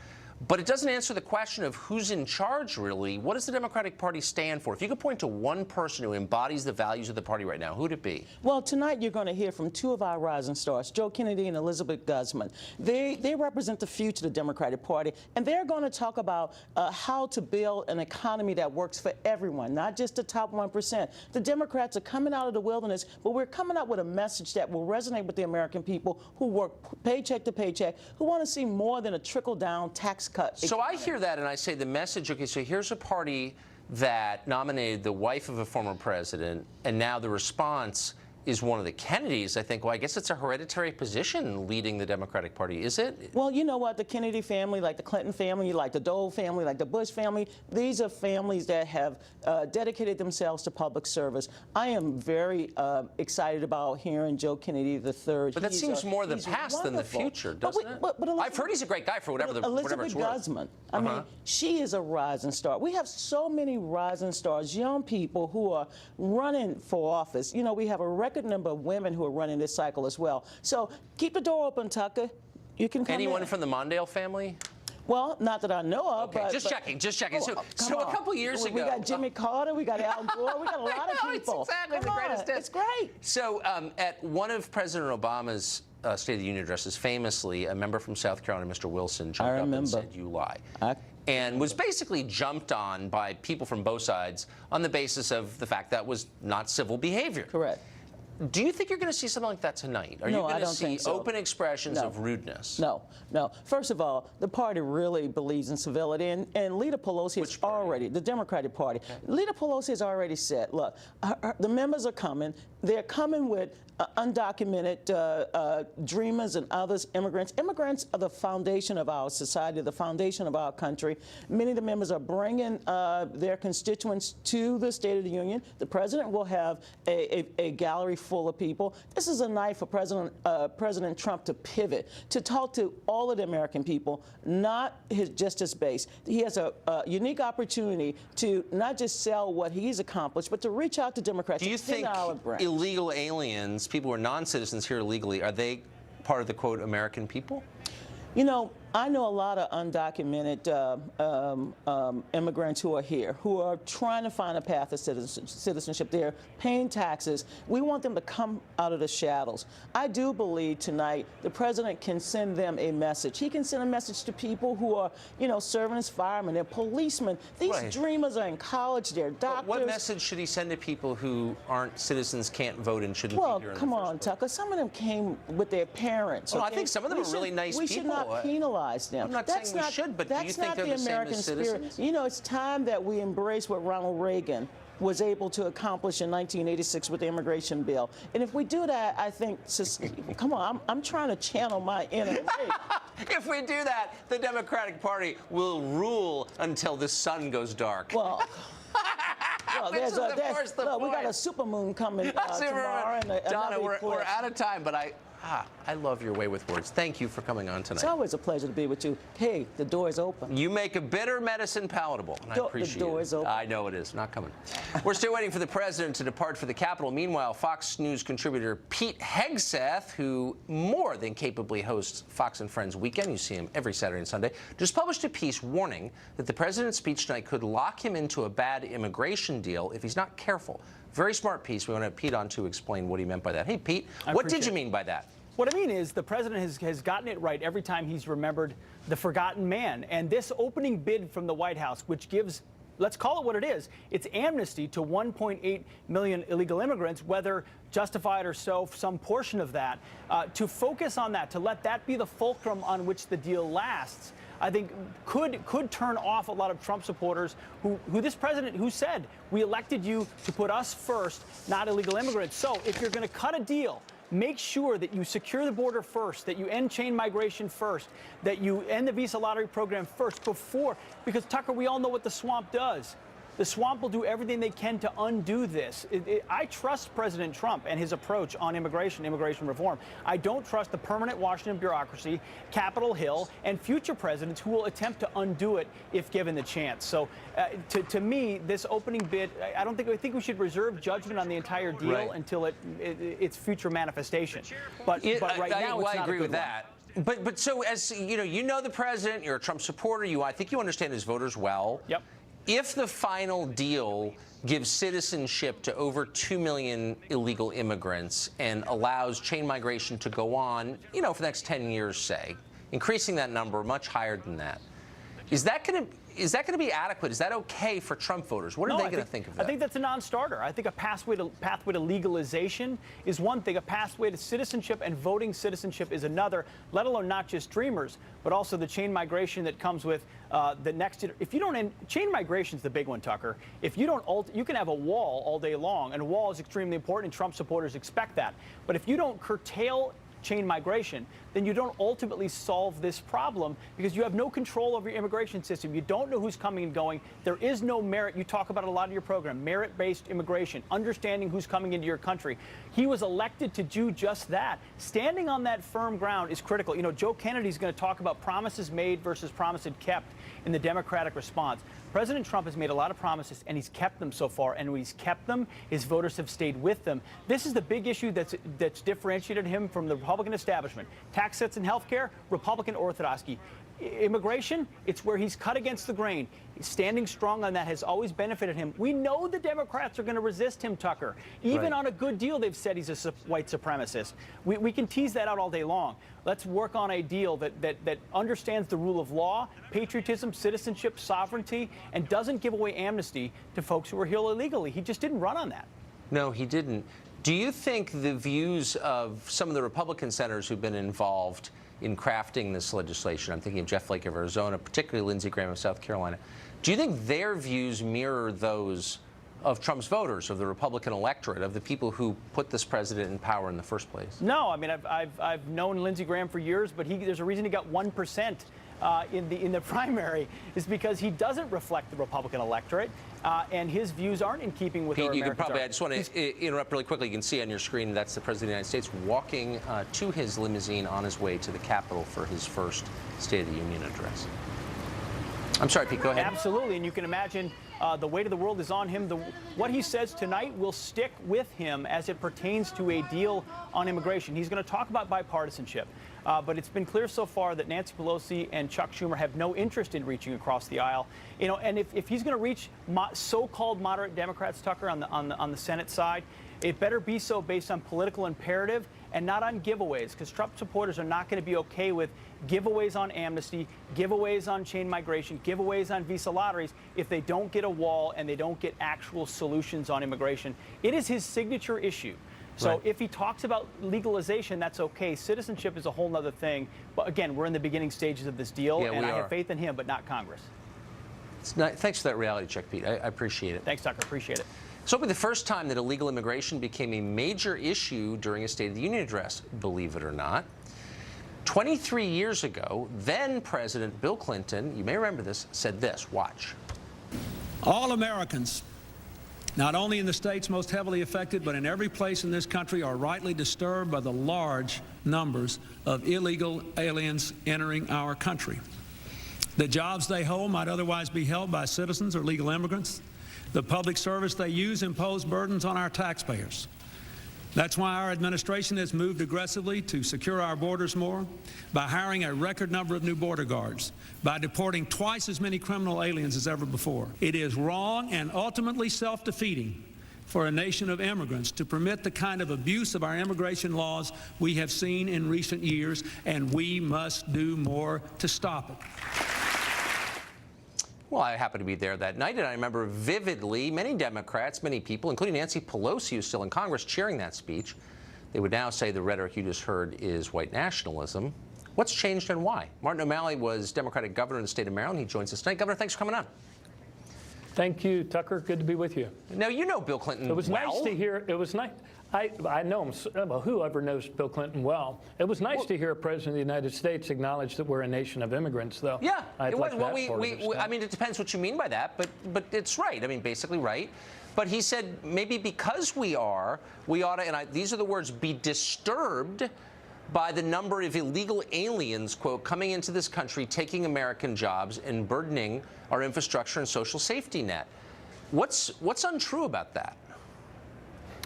But it doesn't answer the question of who's in charge, really. What does the Democratic Party stand for? If you could point to one person who embodies the values of the party right now, who'd it be? Well, tonight you're going to hear from 2 of our rising stars, Joe Kennedy and Elizabeth Guzman. They represent the future of the Democratic Party, and they're going to talk about how to build an economy that works for everyone, not just the top 1%. The Democrats are coming out of the wilderness, but we're coming up with a message that will resonate with the American people who work paycheck to paycheck, who want to see more than a trickle-down tax cut. So I hear that and I say the message, okay, so here's a party that nominated the wife of a former president, and now the response is one of the Kennedys. I think, well, I guess it's a hereditary position leading the Democratic Party, is it? Well, you know what? The Kennedy family, like the Clinton family, like the Dole family, like the Bush family, these are families that have dedicated themselves to public service. I am very excited about hearing Joe Kennedy III. But that seems more the past than the future, doesn't it? I've heard he's a great guy for whatever it's worth. Elizabeth Guzman, I mean, she is a rising star. We have so many rising stars, young people who are running for office. You know, we have a record number of women who are running this cycle as well. So keep the door open, Tucker. You can come Anyone in. from the Mondale family? Well, not that I know of. Okay, but, just checking. Oh, so a couple years ago, we got Jimmy Carter, we got Al Gore, we got a lot of people. It's exactly the greatest. It's great. So at one of President Obama's State of the Union addresses, famously, a member from South Carolina, Mr. Wilson, jumped up and said, "You lie." And was basically jumped on by people from both sides on the basis of the fact that was not civil behavior. Correct. Do you think you're going to see something like that tonight? Are you going to see open expressions of rudeness? No. First of all, the party really believes in civility, and Leader Pelosi has already, the Democratic Party, Leader Pelosi has already said, look, the members are coming. They're coming with undocumented dreamers and others, immigrants. Immigrants are the foundation of our society, the foundation of our country. Many of the members are bringing their constituents to the State of the Union. The president will have a gallery full of people. This is a night for President Trump to pivot, to talk to all of the American people, not just his base. He has a unique opportunity to not just sell what he's accomplished, but to reach out to Democrats. Do you think illegal aliens, people who are non-citizens here illegally, are they part of the, quote, American people? You know, I know a lot of undocumented immigrants who are here, who are trying to find a path to citizenship. They're paying taxes. We want them to come out of the shadows. I do believe tonight the president can send them a message. He can send a message to people who are, you know, serving as firemen, they're policemen. These dreamers are in college, they're doctors. What message should he send to people who aren't citizens, can't vote, and shouldn't be here? Well, come on, Tucker. Some of them came with their parents. Well, I think some of them are really nice people. We should not penalize them. I'm not saying we should, but do you think they're the same as citizens? You know, it's time that we embrace what Ronald Reagan was able to accomplish in 1986 with the immigration bill. And if we do that, I think, come on, I'm trying to channel my inner Reagan. If we do that, the Democratic Party will rule until the sun goes dark. Well, we got a supermoon coming tomorrow. And Donna, we're out of time, but I love your way with words. Thank you for coming on tonight. It's always a pleasure to be with you. Hey, the door is open. You make a bitter medicine palatable, and I appreciate it. The door is open. I know it is. Not coming. We're still waiting for the president to depart for the Capitol. Meanwhile, Fox News contributor Pete Hegseth, who more than capably hosts Fox and Friends Weekend, you see him every Saturday and Sunday, just published a piece warning that the president's speech tonight could lock him into a bad immigration deal if he's not careful. Very smart piece. We want to have Pete on to explain what he meant by that. Hey, Pete, what did you mean by that? What I mean is the president has gotten it right every time he's remembered the forgotten man. And this opening bid from the White House, which gives, let's call it what it is, it's amnesty to 1.8 million illegal immigrants, whether justified or so, some portion of that, to focus on that, to let that be the fulcrum on which the deal lasts, I think could turn off a lot of Trump supporters who this president who said, we elected you to put us first, not illegal immigrants. So if you're going to cut a deal, make sure that you secure the border first, that you end chain migration first, that you end the visa lottery program first because Tucker, we all know what the swamp does. The swamp will do everything they can to undo this. I trust President Trump and his approach on immigration reform. I don't trust the permanent Washington bureaucracy, Capitol Hill, and future presidents who will attempt to undo it if given the chance. So to me, this opening bid, I think we should reserve judgment on the entire deal until its future manifestation. But right now, it's not I agree a good with that. But so as you know the president, you're a Trump supporter. I think you understand his voters well. Yep. If the final deal gives citizenship to over 2 million illegal immigrants and allows chain migration to go on, for the next 10 years, say, increasing that number much higher than that, is that going to be adequate? Is that okay for Trump voters? What are they going to think of that? I think that's a non-starter. I think a pathway to legalization is one thing. A pathway to citizenship and voting citizenship is another, let alone not just dreamers, but also the chain migration that comes with the next. If you don't end, chain migration is the big one, Tucker. If you don't, you can have a wall all day long, and a wall is extremely important, and Trump supporters expect that. But if you don't curtail chain migration, then you don't ultimately solve this problem because you have no control over your immigration system. You don't know who's coming and going. There is no merit. You talk about it a lot in your program, merit-based immigration, understanding who's coming into your country. He was elected to do just that. Standing on that firm ground is critical. Joe Kennedy's going to talk about promises made versus promises kept in the Democratic response. President Trump has made a lot of promises, and he's kept them so far. And when he's kept them, his voters have stayed with them. This is the big issue that's differentiated him from the Republicans. Republican establishment. Tax cuts and health care, Republican orthodoxy. Immigration, it's where he's cut against the grain. Standing strong on that has always benefited him. We know the Democrats are going to resist him, Tucker. Even on a good deal, they've said he's a white supremacist. We can tease that out all day long. Let's work on a deal that understands the rule of law, patriotism, citizenship, sovereignty, and doesn't give away amnesty to folks who are here illegally. He just didn't run on that. No, he didn't. Do you think the views of some of the Republican senators who've been involved in crafting this legislation, I'm thinking of Jeff Flake of Arizona, particularly Lindsey Graham of South Carolina, do you think their views mirror those of Trump's voters, of the Republican electorate, of the people who put this president in power in the first place? No, I mean, I've known Lindsey Graham for years, but there's a reason he got 1% in the primary, is because he doesn't reflect the Republican electorate, and his views aren't in keeping with Pete, our you Americans. can probably, I just want to interrupt really quickly. You can see on your screen that's the President of the United States walking to his limousine on his way to the Capitol for his first State of the Union address. I'm sorry, Pete, go ahead. Absolutely, and you can imagine the weight of the world is on him. What he says tonight will stick with him as it pertains to a deal on immigration. He's going to talk about bipartisanship, but it's been clear so far that Nancy Pelosi and Chuck Schumer have no interest in reaching across the aisle. You know, and if he's going to reach so-called moderate Democrats, Tucker, on the Senate side, it better be so based on political imperative and not on giveaways, because Trump supporters are not going to be okay with giveaways on amnesty, giveaways on chain migration, giveaways on visa lotteries if they don't get a wall and they don't get actual solutions on immigration. It is his signature issue. So if he talks about legalization, that's okay. Citizenship is a whole other thing. But again, we're in the beginning stages of this deal, and I have faith in him, but not Congress. Thanks for that reality check, Pete. I appreciate it. Thanks, Tucker. Appreciate it. So it'll be the first time that illegal immigration became a major issue during a State of the Union address, believe it or not. 23 years ago, then President Bill Clinton, you may remember this, said this, watch. All Americans, not only in the states most heavily affected, but in every place in this country, are rightly disturbed by the large numbers of illegal aliens entering our country. The jobs they hold might otherwise be held by citizens or legal immigrants. The public service they use impose burdens on our taxpayers. That's why our administration has moved aggressively to secure our borders more, by hiring a record number of new border guards, by deporting twice as many criminal aliens as ever before. It is wrong and ultimately self-defeating for a nation of immigrants to permit the kind of abuse of our immigration laws we have seen in recent years, and we must do more to stop it. Well, I happened to be there that night, and I remember vividly many Democrats, many people, including Nancy Pelosi, who's still in Congress, cheering that speech. They would now say the rhetoric you just heard is white nationalism. What's changed and why? Martin O'Malley was Democratic governor in the state of Maryland. He joins us tonight. Governor, thanks for coming on. Thank you, Tucker. Good to be with you. Now, you know Bill Clinton well. It was nice to hear. It was nice. I know him. Well, whoever knows Bill Clinton well. It was nice to hear a president of the United States acknowledge that we're a nation of immigrants, though. Yeah. I mean, it depends what you mean by that, but it's right. I mean, basically right. But he said maybe because we ought to, and these are the words, be disturbed by the number of illegal aliens, quote, coming into this country, taking American jobs and burdening our infrastructure and social safety net. What's untrue about that?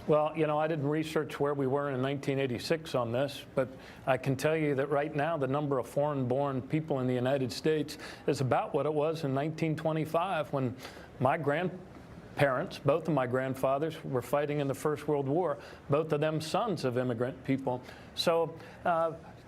Well, you know, I didn't research where we were in 1986 on this, but I can tell you that right now the number of foreign-born people in the United States is about what it was in 1925 when my grandparents, both of my grandfathers, were fighting in the First World War, both of them sons of immigrant people. So,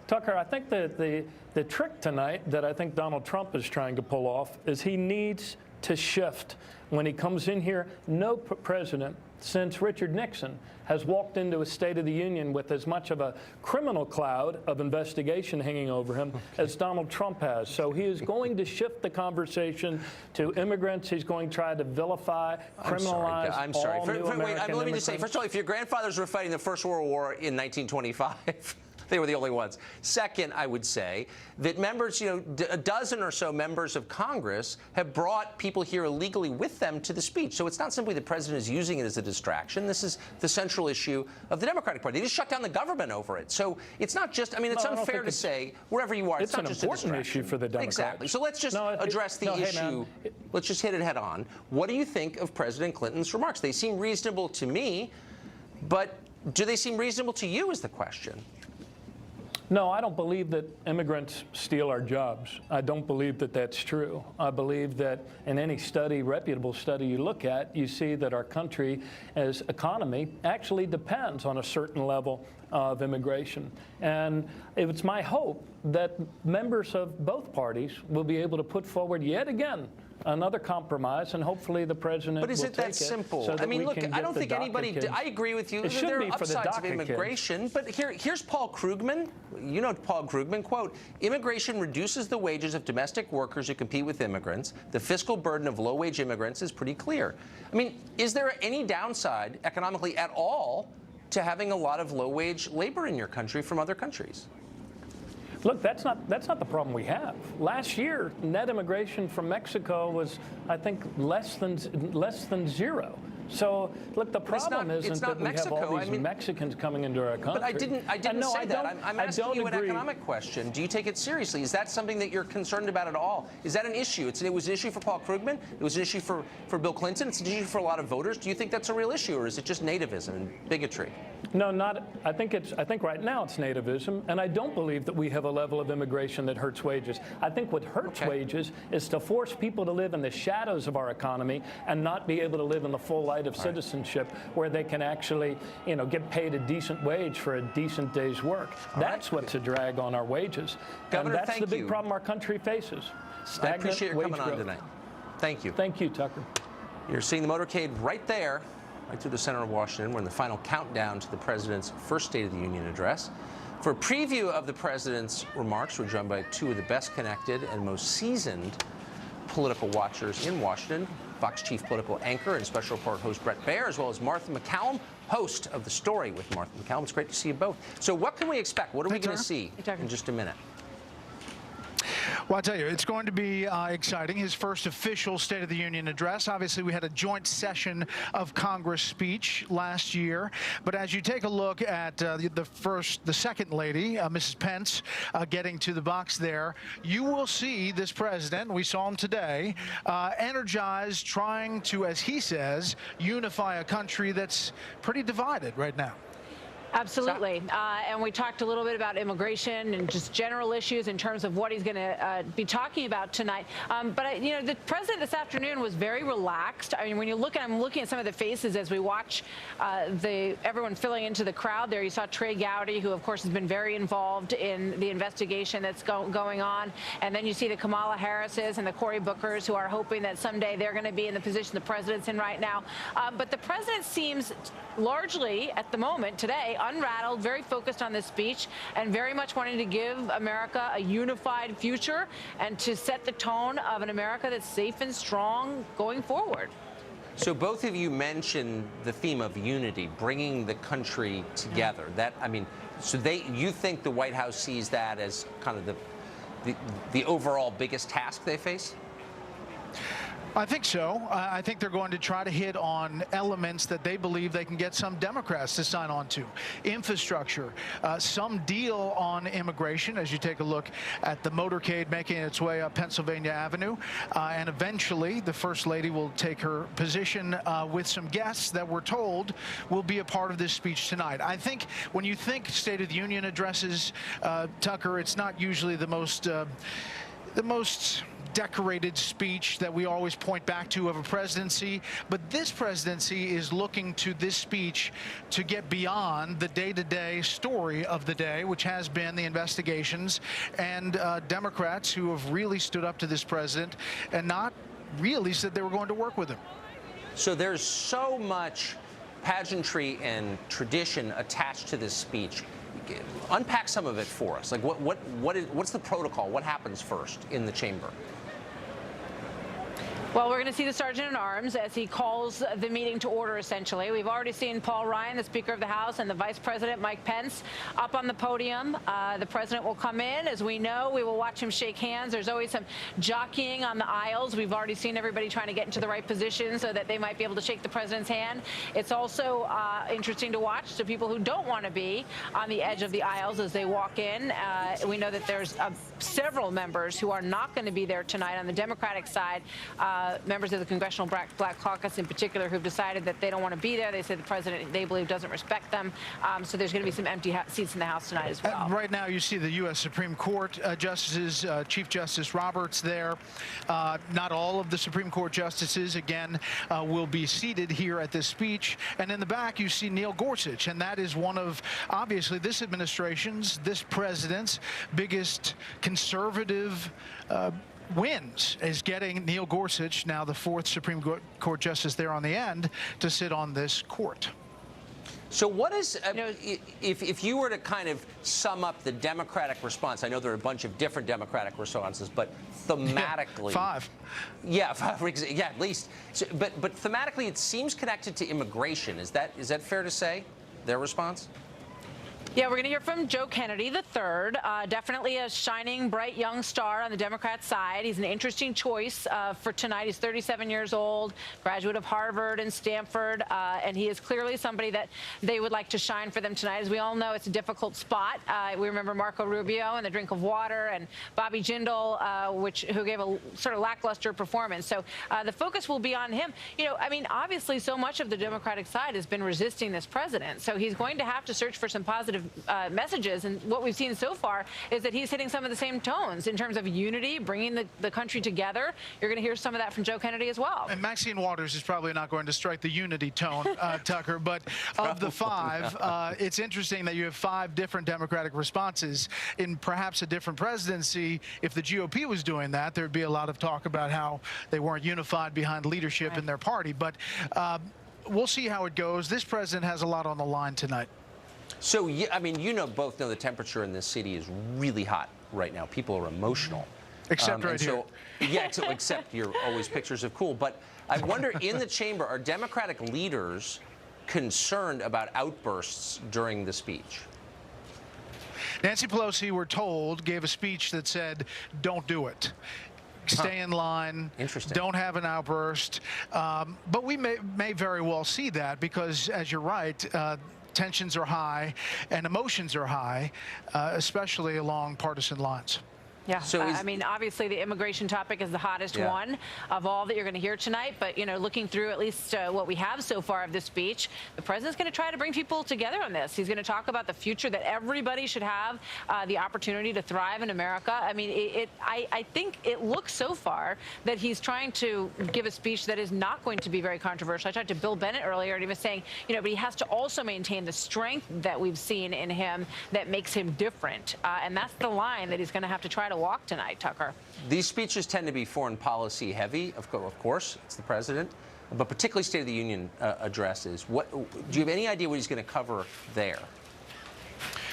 Tucker, I think that the trick tonight that I think Donald Trump is trying to pull off is he needs to shift. When he comes in here, no president since Richard Nixon has walked into a State of the Union with as much of a criminal cloud of investigation hanging over him as Donald Trump has. So he is going to shift the conversation to immigrants. He's going to try to vilify, criminalize all new American let me just say, first of all, if your grandfathers were fighting the First World War in 1925, they were the only ones. Second, I would say that members, you know, a dozen or so members of Congress have brought people here illegally with them to the speech. So it's not simply the president is using it as a distraction. This is the central issue of the Democratic Party. They just shut down the government over it. So it's not just, I mean, it's unfair to say wherever you are, it's not just a distraction. It's an important issue for the Democrats. Exactly. So let's just address the issue. Let's just hit it head on. What do you think of President Clinton's remarks? They seem reasonable to me, but do they seem reasonable to you is the question. No, I don't believe that immigrants steal our jobs. I don't believe that that's true. I believe that in any study, reputable study you look at, you see that our country's economy actually depends on a certain level of immigration. And it's my hope that members of both parties will be able to put forward yet again another compromise, and hopefully the president will take it. But is it that simple? So that I mean, look, I I don't think anybody, I agree with you. There are upsides of immigration, but here's Paul Krugman. You know Paul Krugman, quote, immigration reduces the wages of domestic workers who compete with immigrants. The fiscal burden of low-wage immigrants is pretty clear. I mean, is there any downside economically at all to having a lot of low-wage labor in your country from other countries? Look, that's not the problem we have. Last year, net immigration from Mexico was, I think, less than zero. So, look, the problem isn't that we have all these Mexicans coming into our country. But I didn't say that. I'm asking you an economic question. Do you take it seriously? Is that something that you're concerned about at all? Is that an issue? It was an issue for Paul Krugman. It was an issue for Bill Clinton. It's an issue for a lot of voters. Do you think that's a real issue, or is it just nativism and bigotry? No, not. I think right now it's nativism, and I don't believe that we have a level of immigration that hurts wages. I think what hurts wages is to force people to live in the shadows of our economy and not be able to live in the full light of citizenship, where they can actually, get paid a decent wage for a decent day's work. That's what's a drag on our wages. Governor, and that's the big problem our country faces. I appreciate your coming on tonight. Thank you. Thank you, Tucker. You're seeing the motorcade right there, right through the center of Washington. We're in the final countdown to the president's first State of the Union address. For a preview of the president's remarks, we're joined by two of the best connected and most seasoned political watchers in Washington. Fox chief political anchor and special report host Bret Baier, as well as Martha MacCallum, host of The Story with Martha MacCallum. It's great to see you both. So what can we expect? What are we going to see in just a minute? Well, I'll tell you, it's going to be exciting. His first official State of the Union address. Obviously, we had a joint session of Congress speech last year. But as you take a look at the second lady, Mrs. Pence, getting to the box there, you will see this president, we saw him today, energized, trying to, as he says, unify a country that's pretty divided right now. Absolutely. And we talked a little bit about immigration and just general issues in terms of what he's going to be talking about tonight. But the president this afternoon was very relaxed. I mean, when you look at, I'm looking at some of the faces as we watch everyone filling into the crowd there. You saw Trey Gowdy, who, of course, has been very involved in the investigation that's going on. And then you see the Kamala Harrises and the Cory Bookers, who are hoping that someday they're going to be in the position the president's in right now. But the president seems largely, at the moment, today, unrattled, very focused on this speech, and very much wanting to give America a unified future and to set the tone of an America that's safe and strong going forward. So both of you mentioned the theme of unity, bringing the country together. You think the White House sees that as kind of the overall biggest task they face? I think so. I think they're going to try to hit on elements that they believe they can get some Democrats to sign on to. Infrastructure, some deal on immigration, as you take a look at the motorcade making its way up Pennsylvania Avenue. And eventually, the First Lady will take her position with some guests that we're told will be a part of this speech tonight. I think when you think State of the Union addresses, Tucker, it's not usually the most decorated speech that we always point back to of a presidency, but this presidency is looking to this speech to get beyond the day-to-day story of the day, which has been the investigations, and Democrats who have really stood up to this president and not really said they were going to work with him. So there's so much pageantry and tradition attached to this speech. Unpack some of it for us. Like what's the protocol? What happens first in the chamber? Well, we're going to see the Sergeant at Arms as he calls the meeting to order, essentially. We've already seen Paul Ryan, the Speaker of the House, and the Vice President, Mike Pence, up on the podium. The President will come in. As we know, we will watch him shake hands. There's always some jockeying on the aisles. We've already seen everybody trying to get into the right position so that they might be able to shake the President's hand. It's also interesting to watch to people who don't want to be on the edge of the aisles as they walk in. We know that there's several members who are not going to be there tonight on the Democratic side members of the Congressional Black Caucus in particular who've decided that they don't want to be there. They say the president, they believe, doesn't respect them. So there's going to be some empty seats in the House tonight as well. Right now, you see the U.S. Supreme Court justices, Chief Justice Roberts there. Not all of the Supreme Court justices, again, will be seated here at this speech. And in the back, you see Neil Gorsuch. And that is one of, obviously, this administration's, this president's biggest conservative wins, is getting Neil Gorsuch, now the 4th Supreme Court justice there on the end, to sit on this court. So what is, if you were to kind of sum up the Democratic response, I know there are a bunch of different Democratic responses, but thematically... 5. Yeah, 5, yeah, at least. So, but thematically, it seems connected to immigration. Is that fair to say, their response? Yeah, we're going to hear from Joe Kennedy III, definitely a shining, bright young star on the Democrat side. He's an interesting choice for tonight. He's 37 years old, graduate of Harvard and Stanford, and he is clearly somebody that they would like to shine for them tonight. As we all know, it's a difficult spot. We remember Marco Rubio and the drink of water, and Bobby Jindal, who gave a sort of lackluster performance. So the focus will be on him. You know, I mean, obviously, so much of the Democratic side has been resisting this president, so he's going to have to search for some positive messages, and what we've seen so far is that he's hitting some of the same tones in terms of unity, bringing the country together. You're going to hear some of that from Joe Kennedy as well. And Maxine Waters is probably not going to strike the unity tone, Tucker, but of the 5, it's interesting that you have 5 different Democratic responses in perhaps a different presidency. If the GOP was doing that, there'd be a lot of talk about how they weren't unified behind leadership in their party, but we'll see how it goes. This president has a lot on the line tonight. So, I mean, both know the temperature in this city is really hot right now. People are emotional. Except right here. Yeah, except you're always pictures of cool. But I wonder, in the chamber, are Democratic leaders concerned about outbursts during the speech? Nancy Pelosi, we're told, gave a speech that said, don't do it. Stay in line. Interesting. Don't have an outburst. But we may very well see that because, as you're right, tensions are high and emotions are high, especially along partisan lines. Yeah, so I mean, obviously the immigration topic is the hottest one of all that you're going to hear tonight. But, you know, looking through at least what we have so far of this speech, the president's going to try to bring people together on this. He's going to talk about the future, that everybody should have the opportunity to thrive in America. I mean, I think it looks so far that he's trying to give a speech that is not going to be very controversial. I talked to Bill Bennett earlier, and he was saying, you know, but he has to also maintain the strength that we've seen in him that makes him different. And that's the line that he's going to have to try to walk tonight, Tucker. These speeches tend to be foreign policy heavy, of course, it's the president, but particularly State of the Union addresses. Do you have any idea what he's going to cover there?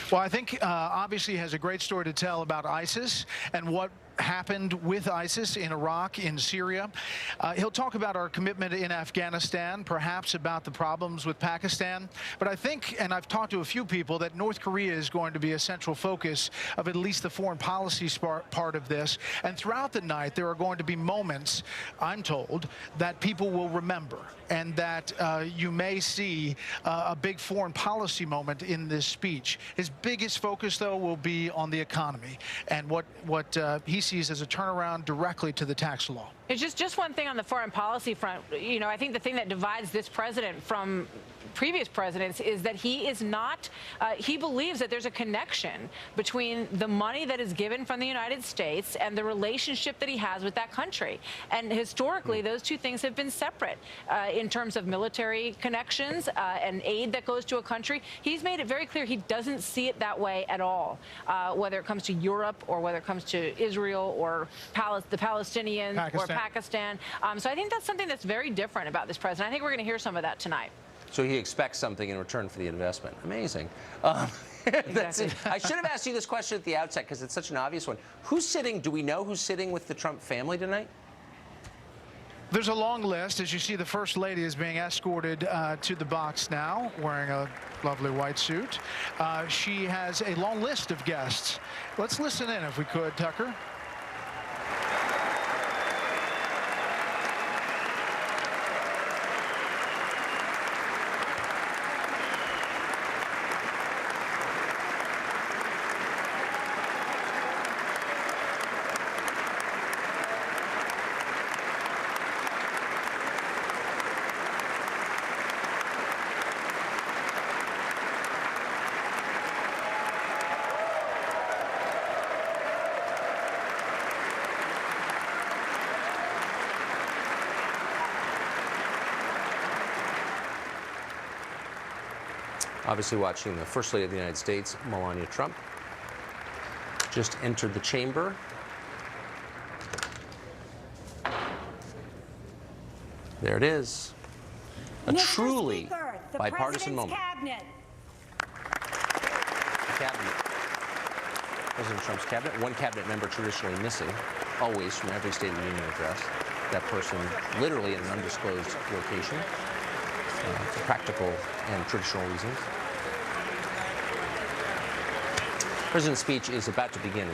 Well, I think obviously he has a great story to tell about ISIS and what happened with ISIS in Iraq, in Syria. He'll talk about our commitment in Afghanistan, perhaps about the problems with Pakistan. But I think, and I've talked to a few people, that North Korea is going to be a central focus of at least the foreign policy part of this. And throughout the night, there are going to be moments, I'm told, that people will remember, and that you may see a big foreign policy moment in this speech. His biggest focus, though, will be on the economy and what he sees as a turnaround directly to the tax law. It's just one thing on the foreign policy front. You know, I think the thing that divides this president from previous presidents is that he is not, he believes that there's a connection between the money that is given from the United States and the relationship that he has with that country. And historically, those two things have been separate in terms of military connections and aid that goes to a country. He's made it very clear he doesn't see it that way at all, whether it comes to Europe or whether it comes to Israel or the Palestinians or Pakistan. So I think that's something that's very different about this president. I think we're going to hear some of that tonight. So he expects something in return for the investment. Amazing. Exactly. I should have asked you this question at the outset because it's such an obvious one. Who's sitting, do we know who's sitting with the Trump family tonight? There's a long list. As you see, the First Lady is being escorted to the box now, wearing a lovely white suit. She has a long list of guests. Let's listen in if we could, Tucker. Obviously watching the First Lady of the United States, Melania Trump, just entered the chamber. There it is. A truly bipartisan moment. Cabinet. President Trump's cabinet. One cabinet member traditionally missing, always from every State of the Union address. That person literally in an undisclosed location for practical and traditional reasons. The President's speech is about to begin.